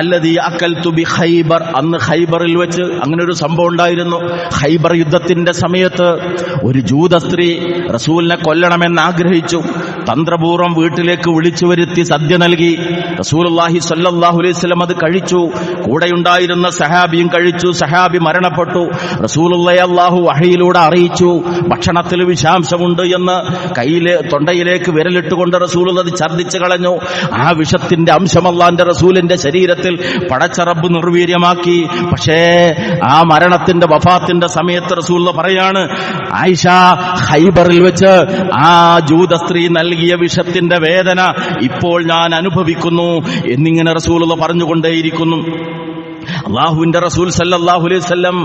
അല്ലദീ അകൽതു ബി ഖൈബർ. അന്ന് ഖൈബറിൽ വെച്ച് അങ്ങനെ ഒരു സംഭവം ഉണ്ടായിരുന്നു. ഖൈബർ യുദ്ധത്തിന്റെ സമയത്ത് ഒരു ജൂത സ്ത്രീ റസൂലിനെ കൊല്ലണമെന്ന് ആഗ്രഹിച്ചു. തന്ത്രപൂർവ്വം വീട്ടിലേക്ക് വിളിച്ചു വരുത്തി സദ്യ നൽകി. റസൂലുള്ളാഹി സ്വല്ലല്ലാഹു അലൈഹി വസല്ലം അത് കഴിച്ചു. കൂടെയുണ്ടായിരുന്ന സഹാബിയും കഴിച്ചു. സഹാബി മരണപ്പെട്ടു. റസൂലുള്ളാഹി അല്ലാഹു വഹയിലൂടെ അറിയിച്ചു, ഭക്ഷണത്തിൽ വിഷാംശമുണ്ട് എന്ന്. തൊണ്ടയിലേക്ക് വിരലിട്ടുകൊണ്ട് റസൂൽ അത് ഛർദ്ദിച്ചു കളഞ്ഞു. ആ വിഷത്തിന്റെ അംശം അല്ലാഹുവിന്റെ റസൂലിന്റെ ശരീരത്തിൽ പടച്ച റബ്ബ് നിർവീര്യമാക്കി. പക്ഷേ ആ മരണത്തിന്റെ വഫാത്തിന്റെ സമയത്ത് റസൂൽ പറയാണ്, ആയിഷ ഖൈബറിൽ വെച്ച് ആ ജൂത സ്ത്രീ നൽകിയ വിഷത്തിന്റെ വേദന ഇപ്പോൾ ഞാൻ അനുഭവിക്കുന്നു എന്നിങ്ങനെ റസൂൽ പറഞ്ഞുകൊണ്ടേയിരിക്കുന്നു. അല്ലാഹുവിന്റെ റസൂൽ സല്ലല്ലാഹു അലൈഹി വസല്ലം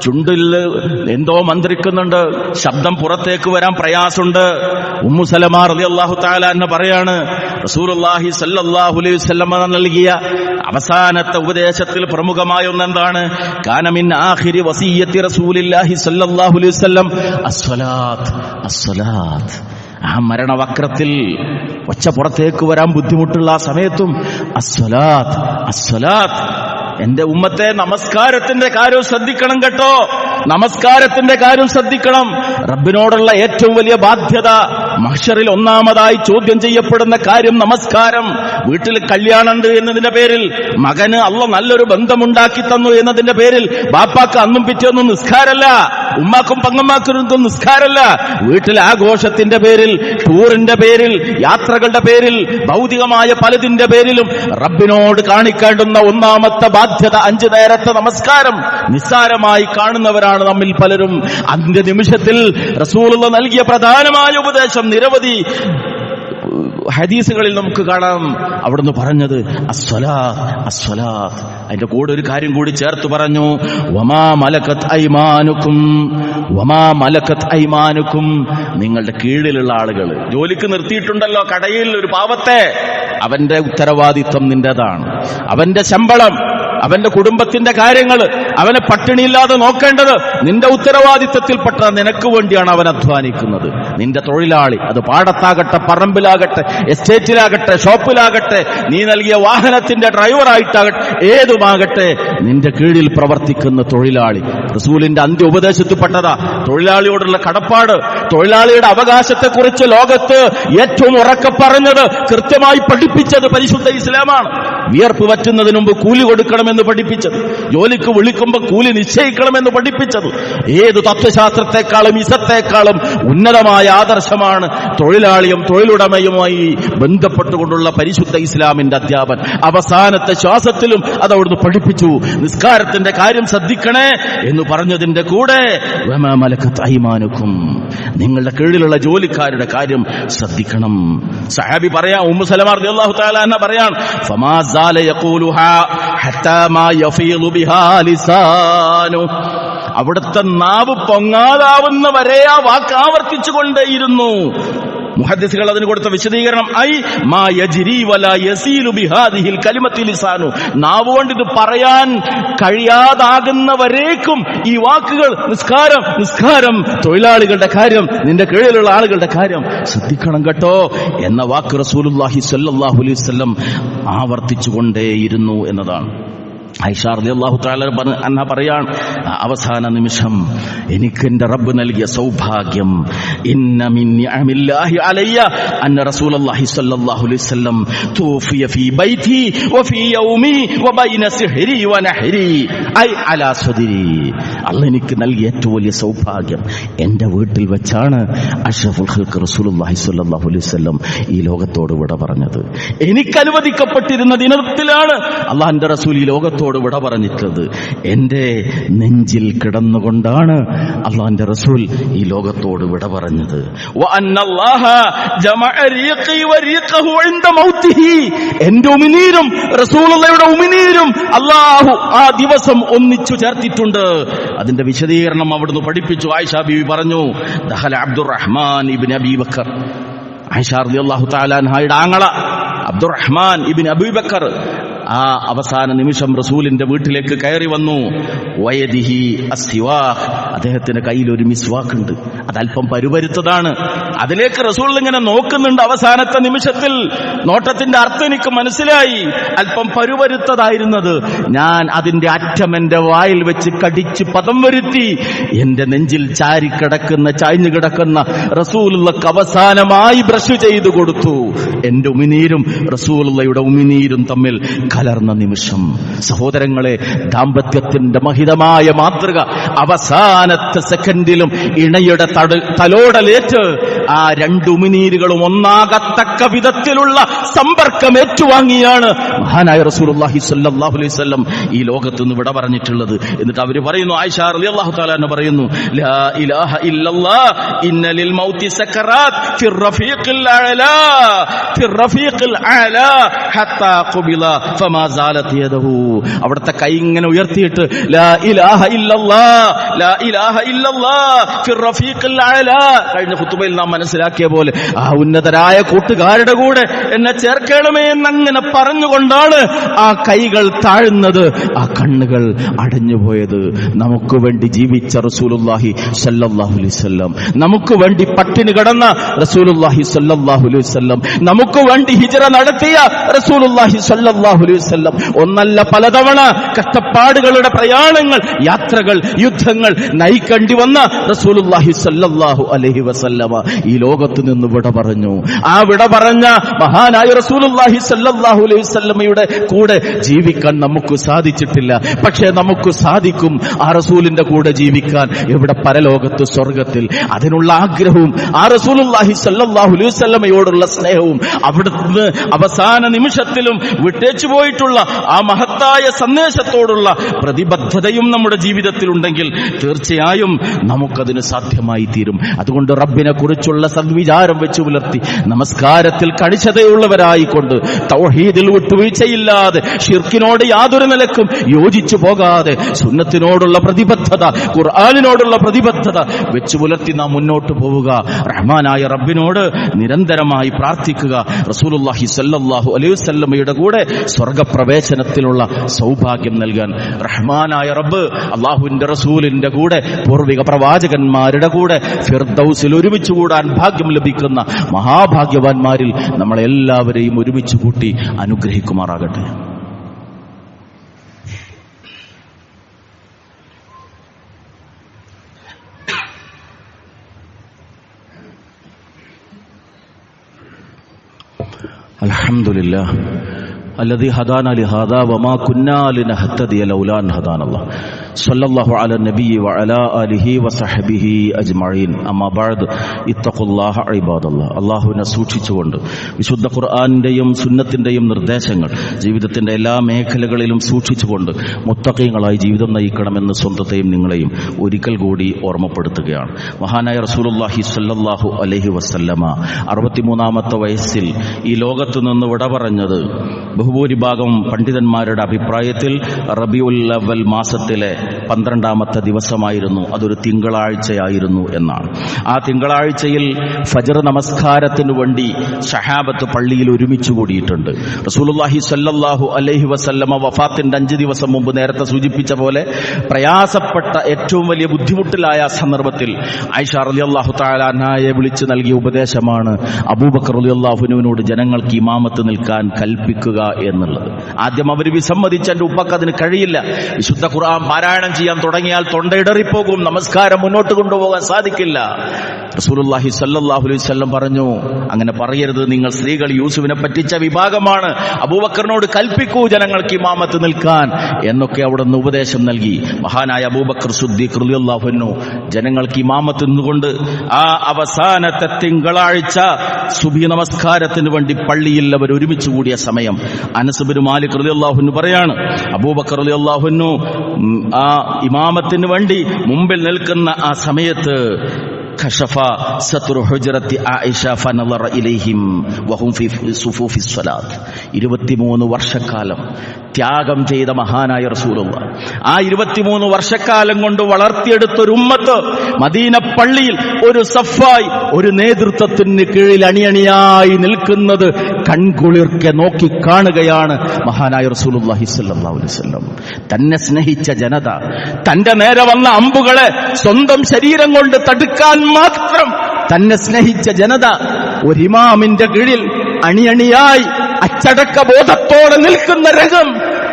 ചുണ്ടിൽ എന്തോ മന്ത്രിക്കുന്നുണ്ട്. ശബ്ദം പുറത്തേക്ക് വരാൻ പ്രയാസമുണ്ട്. ഉമ്മു സലമ റളിയല്ലാഹു തആല അൻഹ പറയാണ്, റസൂലുള്ളാഹി സല്ലല്ലാഹു അലൈഹി വസല്ലം നൽകിയ അവസാനത്തെ ഉപദേശത്തിൽ പ്രമുഖമായ ഒന്നെന്താണ്? കാന മിൻ ആഖിരി വസിയ്യത്തി റസൂലില്ലാഹി സല്ലല്ലാഹു അലൈഹി വസല്ലം അസ്സലാത്ത് അസ്സലാത്ത്. ആ മരണവക്രത്തിൽ ഒച്ച പുറത്തേക്ക് വരാൻ ബുദ്ധിമുട്ടുള്ള ആ സമയത്തും അസ്സലാത്ത് അസ്സലാത്ത് എന്റെ ഉമ്മത്തെ, നമസ്കാരത്തിന്റെ കാര്യം ശ്രദ്ധിക്കണം കേട്ടോ. നമസ്കാരത്തിന്റെ കാര്യം ശ്രദ്ധിക്കണം. റബ്ബിനോടുള്ള ഏറ്റവും വലിയ ബാധ്യത, മഹ്ശറിൽ ഒന്നാമതായി ചോദ്യം ചെയ്യപ്പെടുന്ന കാര്യം നമസ്കാരം. വീട്ടിൽ കല്യാണമുണ്ട് എന്നതിന്റെ പേരിൽ, മകന് അള്ള നല്ലൊരു ബന്ധമുണ്ടാക്കി തന്നു എന്നതിന്റെ പേരിൽ ബാപ്പാക്ക് അന്നും പിറ്റേന്നും നിസ്കാരമല്ല, ഉമ്മാക്കും പങ്ങന്മാക്കും നിസ്കാരമല്ല. വീട്ടിൽ ആഘോഷത്തിന്റെ പേരിൽ, ടൂറിന്റെ പേരിൽ, യാത്രകളുടെ പേരിൽ, ഭൗതികമായ പലതിന്റെ പേരിലും റബ്ബിനോട് കാണിക്കേണ്ടുന്ന ഒന്നാമത്തെ ബാധ്യത 5 നേരത്തെ നമസ്കാരം നിസ്സാരമായി കാണുന്നവരാണ് നമ്മിൽ പലരും. അന്ത്യ നിമിഷത്തിൽ റസൂലുള്ള നൽകിയ പ്രധാനമായ ഉപദേശം നിരവധി ഹദീസുകളിൽ നമുക്ക് കാണാം. അവിടുന്ന് പറഞ്ഞത് അസ്സലാത്ത്, അസ്സലാത്ത്. അതിന്റെ കൂടെ ഒരു കാര്യം കൂടി ചേർത്ത് പറഞ്ഞു, വമാ മലക്കത്ത് ഐമാനുക്കും, വമാ മലക്കത്ത് ഐമാനുക്കും. നിങ്ങളുടെ കീഴിലുള്ള ആളുകൾ, ജോലിക്ക് നിർത്തിയിട്ടുണ്ടല്ലോ കടയിൽ ഒരു പാവത്തെ, അവന്റെ ഉത്തരവാദിത്വം നിന്റേതാണ്. അവന്റെ ശമ്പളം, അവന്റെ കുടുംബത്തിന്റെ കാര്യങ്ങൾ, അവനെ പട്ടിണിയില്ലാതെ നോക്കേണ്ടത് നിന്റെ ഉത്തരവാദിത്വത്തിൽപ്പെട്ട. നിനക്ക് വേണ്ടിയാണ് അവൻ അധ്വാനിക്കുന്നത്. നിന്റെ തൊഴിലാളി, അത് പാടത്താകട്ടെ, പറമ്പിലാകട്ടെ, എസ്റ്റേറ്റിലാകട്ടെ, ഷോപ്പിലാകട്ടെ, നീ നൽകിയ വാഹനത്തിന്റെ ഡ്രൈവറായിട്ടാകട്ടെ, ഏതുമാകട്ടെ, നിന്റെ കീഴിൽ പ്രവർത്തിക്കുന്ന തൊഴിലാളി. റസൂലിന്റെ അന്ത്യ ഉപദേശത്തിൽപ്പെട്ടതാ തൊഴിലാളിയോടുള്ള കടപ്പാട്. തൊഴിലാളിയുടെ അവകാശത്തെക്കുറിച്ച് ലോകത്ത് ഏറ്റവും ഉറക്കെ പറഞ്ഞത്, കൃത്യമായി പഠിപ്പിച്ചത് പരിശുദ്ധ ഇസ്ലാമാണ്. വിയർപ്പ് വറ്റുന്നതിന് മുമ്പ് കൂലി കൊടുക്കണമെന്ന് പഠിപ്പിച്ചത്, ജോലിക്ക് വിളിക്കുമ്പോൾ കൂലി നിശ്ചയിക്കണമെന്ന് പഠിപ്പിച്ചത്, ഏത് തത്വശാസ്ത്രത്തെക്കാളും ഇസത്തേക്കാളും ഉന്നതമായ ആദർശമാണ് തൊഴിലാളിയും തൊഴിലുടമയുമായി ബന്ധപ്പെട്ടുകൊണ്ടുള്ള പരിശുദ്ധ ഇസ്ലാമിന്റെ അധ്യാപനം. അവസാനത്തെ ശ്വാസത്തിലും അത് അവിടുന്ന് പഠിപ്പിച്ചു. നിസ്കാരത്തിന്റെ കാര്യം ശ്രദ്ധിക്കണേ എന്ന് പറഞ്ഞതിന്റെ കൂടെ വമാ മലക്കത്ത് ഐമാനുക്കും, നിങ്ങളുടെ കീഴിലുള്ള ജോലിക്കാരുടെ കാര്യം ശ്രദ്ധിക്കണം. സഹാബി പറയാം, ഉമ്മു സലമ റളിയല്ലാഹു തആല അൻഹ പറയാൻ, ഫമാ സാല യഖൂലുഹാ ഹത്താ മാ യഫീലു ബിഹാ ലിസാനു. അവിടുത്തെ നാവ് പൊങ്ങാതാവുന്ന വരെ ആ വാക്ക് ആവർത്തിച്ചുകൊണ്ടേയിരുന്നു. മുഹദ്ദിസുകൾ അതിന് കൊടുത്ത വിശദീകരണം, ഐ മാ യജ്രി വലാ യസീലു ബിഹാദിഹിൽ കലിമത്തി ലിസാനു. നാവ് കൊണ്ട് ഇത് പറയാൻ കഴിയാതാകുന്നവരേക്കും ഈ വാക്കുകൾ, നിസ്കാരം, നിസ്കാരം, തൊഴിലാളികളുടെ കാര്യം, നിന്റെ കീഴിലുള്ള ആളുകളുടെ കാര്യം ശ്രദ്ധിക്കണം കേട്ടോ എന്ന വാക്ക് റസൂലുള്ളാഹി സ്വല്ലല്ലാഹു അലൈഹി വസല്ലം ആവർത്തിച്ചുകൊണ്ടേയിരുന്നു എന്നതാണ്. ആയിഷ റളിയല്ലാഹു തആല അൻഹ പറയാൻ, അവസാന നിമിഷം എനിക്ക് എന്റെ റബ്ബ് നൽകിയ സൗഭാഗ്യം, ഇന്ന മിൻ നിഅമില്ലാഹി അലയ്യ അന്ന റസൂലുള്ളാഹി സ്വല്ലല്ലാഹു അലൈഹി വസല്ലം തൂഫിയ ഫീ ബൈതി വഫീ യൗമി വബൈന സിഹ്രി വനഹ്രി ഐ അലാ സദ്രി. അല്ലാഹ് എനിക്ക് നൽകിയ ഏറ്റവും വലിയ സൗഭാഗ്യം, എന്റെ വീട്ടിൽ വെച്ചാണ് അഷ്റഫുൽ ഖൽഖ് റസൂലുള്ളാഹി സ്വല്ലല്ലാഹു അലൈഹി വസല്ലം ഈ ലോകത്തോട് വിട പറഞ്ഞത്. എനിക്ക് അനുവദിക്കപ്പെട്ടിരുന്ന ദിനത്തിലാണ് അല്ലാഹുവിന്റെ റസൂൽ ഈ ലോകത്തോട് വിട പറഞ്ഞിട്ടുള്ളത്. എന്റെ നെഞ്ചിൽ കിടന്നുകൊണ്ടാണ് അല്ലാഹുവിന്റെ റസൂൽ ഈ ലോകത്തോട് വിട പറഞ്ഞത്. എന്റെ ഉമിനീരും റസൂലുള്ളാഹിയുടെ ഉമിനീരും അല്ലാഹു ആ ദിവസം ഒന്നിച്ചു ചേർത്തിട്ടുണ്ട്. അതിന്റെ വിശദീകരണം അവിടുന്ന് പഠിപ്പിച്ചു. ആയിഷ ബീവി പറഞ്ഞു, ദഖല അബ്ദുറഹ്മാൻ ഇബ്നു അബീ ബക്കർ. ആയിഷ റളിയല്ലാഹു തആല അൻഹയുടെ ആങ്ങള അബ്ദുറഹ്മാൻ ഇബ്നു അബീ ബക്കർ ആ അവസാന നിമിഷം റസൂലിന്റെ വീട്ടിലേക്ക് കയറി വന്നു. വയദിഹി അസ്സിവാഖ്, അദ്ദേഹത്തിന്റെ കയ്യിൽ ഒരു മിസ്വാക്ക് ഉണ്ട്, അതല്പം പരുപരുത്തതാണ്. അതിലേക്ക് റസൂൽ ഇങ്ങനെ നോക്കുന്നുണ്ട്. അവസാനത്തെ നിമിഷത്തിൽ നോട്ടത്തിന്റെ അർത്ഥം എനിക്ക് മനസ്സിലായി, അല്പം പരുപരുത്തതായിരുന്നത്. ഞാൻ അതിന്റെ അറ്റം എന്റെ വായിൽ വെച്ച് കടിച്ച് പദം വരുത്തി എന്റെ നെഞ്ചിൽ ചാഞ്ഞു കിടക്കുന്ന റസൂലുള്ളാഹിക്ക് അവസാനമായി ബ്രഷ് ചെയ്തു കൊടുത്തു. എന്റെ ഉമിനീരും റസൂലുള്ളാഹിയുടെ ഉമിനീരും തമ്മിൽ കലർന്ന നിമിഷം. സഹോദരങ്ങളെ, ദാമ്പത്യത്തിന്റെ മഹിതമായ മാതൃക അവസാനത്തെ സെക്കൻഡിലും ഇണയുടെ തലോടലേറ്റ് ആ രണ്ട് ഉമിനീരുകളും ഒന്നാകത്തക്ക വിധത്തിലുള്ള സമ്പർക്കം ഏറ്റുവാങ്ങിയാണ് മഹാനായ റസൂലുള്ളാഹി സ്വല്ലല്ലാഹു അലൈഹി വസല്ലം ഈ ലോകത്ത് നിന്ന് വിട പറഞ്ഞിട്ടുള്ളത്. എന്നിട്ട് അവര് പറയുന്നു, ആയിഷ റളിയല്ലാഹു തആല അൻഹ പറയുന്നു, ലാ ഇലാഹ ഇല്ലല്ലാഹ് ഇന്ന ലിൽ മൗതി സക്കറാത്ത് ഫിർ റഫീഖിൽ അഅലാ ഫിർ റഫീഖിൽ അഅലാ ഹത്താ ഖുബില ഫമാ സാലത് യദഹു. അവിടുത്തെ കൈ ഇങ്ങനെ ഉയർത്തിയിട്ട് ലാ ഇലാഹ ഇല്ലല്ലാഹ് ലാ ഇലാഹ ഇലാഹ ഇല്ലല്ലാഹ് ഫിർ റഫീഖിൽ അഅലാ. കഴിഞ്ഞ ഖുതുബയിൽ നാം മനസ്സിലാക്കിയ പോലെ ആ ഉന്നതരായ കൂട്ടുകാരുടെ കൂടെ എന്നെ ചേർക്കണമേ എന്നങ്ങനെ പറഞ്ഞുകൊണ്ടാണ് ആ കൈകൾ താഴ്ന്നത്, ആ കണ്ണുകൾ അടഞ്ഞുപോയത്. നമുക്ക് വേണ്ടി ജീവിച്ച റസൂലുള്ളാഹി സ്വല്ലല്ലാഹു അലൈഹി വസല്ലം, നമുക്ക് വേണ്ടി പട്ടിണി കിടന്ന റസൂലുള്ളാഹി സ്വല്ലല്ലാഹു അലൈഹി വസല്ലം, നമുക്ക് വേണ്ടി ഹിജ്റ നടത്തിയ റസൂലുള്ളാഹി സ്വല്ലല്ലാഹു അലൈഹി വസല്ലം, ഒന്നല്ല പലതവണ കഷ്ടപ്പാടുകളുടെ പ്രയാണങ്ങൾ, യാത്രകൾ, യുദ്ധങ്ങൾ നയിക്കേണ്ടി വന്ന റസൂലുള്ളാഹി സ്വല്ലല്ലാഹു അലൈഹി വസല്ലമ ഈ ലോകത്ത് നിന്ന് വിട പറഞ്ഞു. ആ വിട പറഞ്ഞ മഹാനായ റസൂലുള്ളാഹി സ്വല്ലല്ലാഹു അലൈഹി വസല്ലമയുടെ കൂടെ ജീവിക്കാൻ നമുക്ക് സാധിച്ചിട്ടില്ല. പക്ഷേ നമുക്ക് സാധിക്കും ആ റസൂലിന്റെ കൂടെ ജീവിക്കാൻ. ഇവിടെ പരലോകത്ത്, സ്വർഗത്തിൽ. അതിനുള്ള ആഗ്രഹവും ആ റസൂലുള്ളാഹി സ്വല്ലല്ലാഹു അലൈഹി വസല്ലമയോടുള്ള സ്നേഹവും അവിടുന്ന് അവസാന നിമിഷത്തിലും വിട്ടേച്ചു പോയിട്ടുള്ള ആ മഹത്തായ സന്ദേശത്തോടുള്ള പ്രതിബദ്ധതയും നമ്മുടെ ജീവിതത്തിലുണ്ടെങ്കിൽ തീർച്ചയായും നമുക്കതിന് സാധ്യമായി തീരും. അതുകൊണ്ട് റബ്ബിനെ കുറിച്ചുള്ള സദ്വിചാരം വെച്ചു പുലർത്തി നമസ്കാരത്തിൽ കണിശതയുള്ളവരായിക്കൊണ്ട് തൗഹീദിൽ വിട്ടുവീഴ്ചയില്ലാതെ ഷിർക്കിനോട് യാതൊരു നിലക്കും യോജിച്ചു പോകാതെ സുന്നത്തിനോടുള്ള പ്രതിബദ്ധത, ഖുർആനിനോടുള്ള പ്രതിബദ്ധത വെച്ചു പുലർത്തി നാം മുന്നോട്ട് പോവുക. റഹ്മാനായ റബ്ബിനോട് നിരന്തരമായി പ്രാർത്ഥിക്കുക. റസൂലുള്ളാഹി സ്വല്ലല്ലാഹു അലൈഹി വസല്ലമയുടെ കൂടെ സ്വർഗപ്രവേശനത്തിലുള്ള സൗഭാഗ്യം നൽകാൻ റഹ്മാനായ റബ്ബ് അല്ലാഹുവിന്റെ റസൂലിന്റെ കൂടെ, പൂർവിക പ്രവാചകന്മാരുടെ കൂടെ ഫിർദൗസിൽ ഒരുമിച്ച് കൂടാൻ ഭാഗ്യം ലഭിക്കുന്ന മഹാഭാഗ്യവാന്മാരിൽ നമ്മളെല്ലാവരെയും ഒരുമിച്ച് കൂട്ടി അനുഗ്രഹിക്കുമാറാകട്ടെ. അൽഹംദുലില്ലാഹ് الذي هدانا لهذا وما كنا لنهتدي لولا أن هدانا الله صلى الله على النبي وعلى آله وصحبه أجمعين أما بعد اتقوا الله عباد الله. അല്ലാഹുവിനെ സൂക്ഷിച്ചുകൊണ്ട് വിശുദ്ധ ഖുർആനിന്റെയും സുന്നത്തിന്റെയും നിർദ്ദേശങ്ങൾ ജീവിതത്തിന്റെ എല്ലാ മേഖലകളിലും സൂക്ഷിച്ചുകൊണ്ട് മുത്തഖീങ്ങളായി ജീവിതം നയിക്കണമെന്ന് സ്വന്തത്തെയും നിങ്ങളെയും ഒരിക്കൽ കൂടി ഓർമ്മപ്പെടുത്തുകയാണ്. മഹാനായ റസൂലുള്ളാഹി സ്വല്ലല്ലാഹു അലൈഹി വസല്ലമ 63-ാമത്തെ വയസ്സിൽ ഈ ലോകത്ത് നിന്ന് വിട പറഞ്ഞത് ബഹുഭൂരിഭാഗം പണ്ഡിതന്മാരുടെ അഭിപ്രായത്തിൽ റബീഉൽ അവ്വൽ മാസത്തിലെ 12-ാമത്തെ ദിവസമായിരുന്നു. അതൊരു തിങ്കളാഴ്ചയായിരുന്നു എന്നാണ്. ആ തിങ്കളാഴ്ചയിൽ ഫജ്ർ നമസ്കാരത്തിനു വേണ്ടി സഹാബത്ത് പള്ളിയിൽ ഒരുമിച്ച് കൂടിയിട്ടുണ്ട്. റസൂലുള്ളാഹി സ്വല്ലല്ലാഹു അലൈഹി വസല്ലമ വഫാത്തിന്റെ 5 ദിവസം മുമ്പ് നേരത്തെ സൂചിപ്പിച്ച പോലെ പ്രയാസപ്പെട്ട, ഏറ്റവും വലിയ ബുദ്ധിമുട്ടിലായ സന്ദർഭത്തിൽ ആയിഷ റളിയല്ലാഹു തആല അൻഹയെ വിളിച്ചു നൽകിയ ഉപദേശമാണ് അബൂബക്കർ റളിയല്ലാഹു അൻഹുവിനോട് ജനങ്ങൾക്ക് ഇമാമത്ത് നിൽക്കാൻ കൽപ്പിക്കുക എന്നുള്ളത്. ആദ്യം അവർ വിസമ്മതിച്ച എന്റെ ഉപ്പക്ക് അതിന് കഴിയില്ല, വിശുദ്ധ ഖുർആൻ പാരായണം ചെയ്യാൻ തുടങ്ങിയാൽ തൊണ്ടയിടറിപ്പോകും, നമസ്കാരം മുന്നോട്ട് കൊണ്ടുപോകാൻ സാധിക്കില്ല. റസൂലുള്ളാഹി സ്വല്ലല്ലാഹു അലൈഹി വസല്ലം പറഞ്ഞു, അങ്ങനെ പറയരുത്, നിങ്ങൾ സ്ത്രീകൾ യൂസുഫിനെ പറ്റിച്ച വിഭാഗമാണ്, അബൂബക്കറിനോട് കൽപ്പിക്കൂ ജനങ്ങൾക്ക് ഇമാമത്ത് നിൽക്കാൻ എന്നൊക്കെ അവിടെ നിന്ന് ഉപദേശം നൽകി. മഹാനായ അബൂബക്കർ സിദ്ദീഖ് റളിയല്ലാഹു അൻഹു ജനങ്ങൾക്ക് ഇമാമത്ത് നിന്നുകൊണ്ട് ആ അവസാനത്തെ തിങ്കളാഴ്ച സുബ്ഹി നമസ്കാരത്തിന് വേണ്ടി പള്ളിയിൽ അവർ ഒരുമിച്ച് കൂടിയ സമയം അനസ് ബിൻ മാലിക് റളിയല്ലാഹു അൻഹു പറയാണ്, അബൂബക്കർ റളിയല്ലാഹു അൻഹു ആ ഇമാമത്തിന് വേണ്ടി മുമ്പിൽ നിൽക്കുന്ന ആ സമയത്ത് കശഫ സത്റു ഹുജ്റത്തി ആയിഷ ഫനളറ ഇലൈഹിം വഹും ഫി സുഫൂഫി സ്വലാത്ത്. 23 വർഷക്കാലം ത്യാഗം ചെയ്ത മഹാനായ റസൂലുള്ളാഹ്, ആ 23 വർഷക്കാലം കൊണ്ട് വളർത്തിയെടുത്തൊരു ഉമ്മത്ത് മദീന പള്ളിയിൽ ഒരു സഫായി, ഒരു നേതൃത്വത്തിന് കീഴിൽ അണിയണിയായി നിൽക്കുന്നത് കൺകുളിർക്കെ നോക്കി കാണുകയാണ് മഹാനായ റസൂലുള്ളാഹി സ്വല്ലല്ലാഹു അലൈഹി വസല്ലം. തന്നെ സ്നേഹിച്ച ജനത, തന്റെ നേരെ വന്ന അമ്പുകളെ സ്വന്തം ശരീരം കൊണ്ട് തടുക്കാൻ മാത്രം തന്നെ സ്നേഹിച്ച ജനത ഒരു ഇമാമിന്റെ കീഴിൽ അണിയണിയായി അച്ചടക്ക ബോധത്തോടെ നിൽക്കുന്ന രംഗം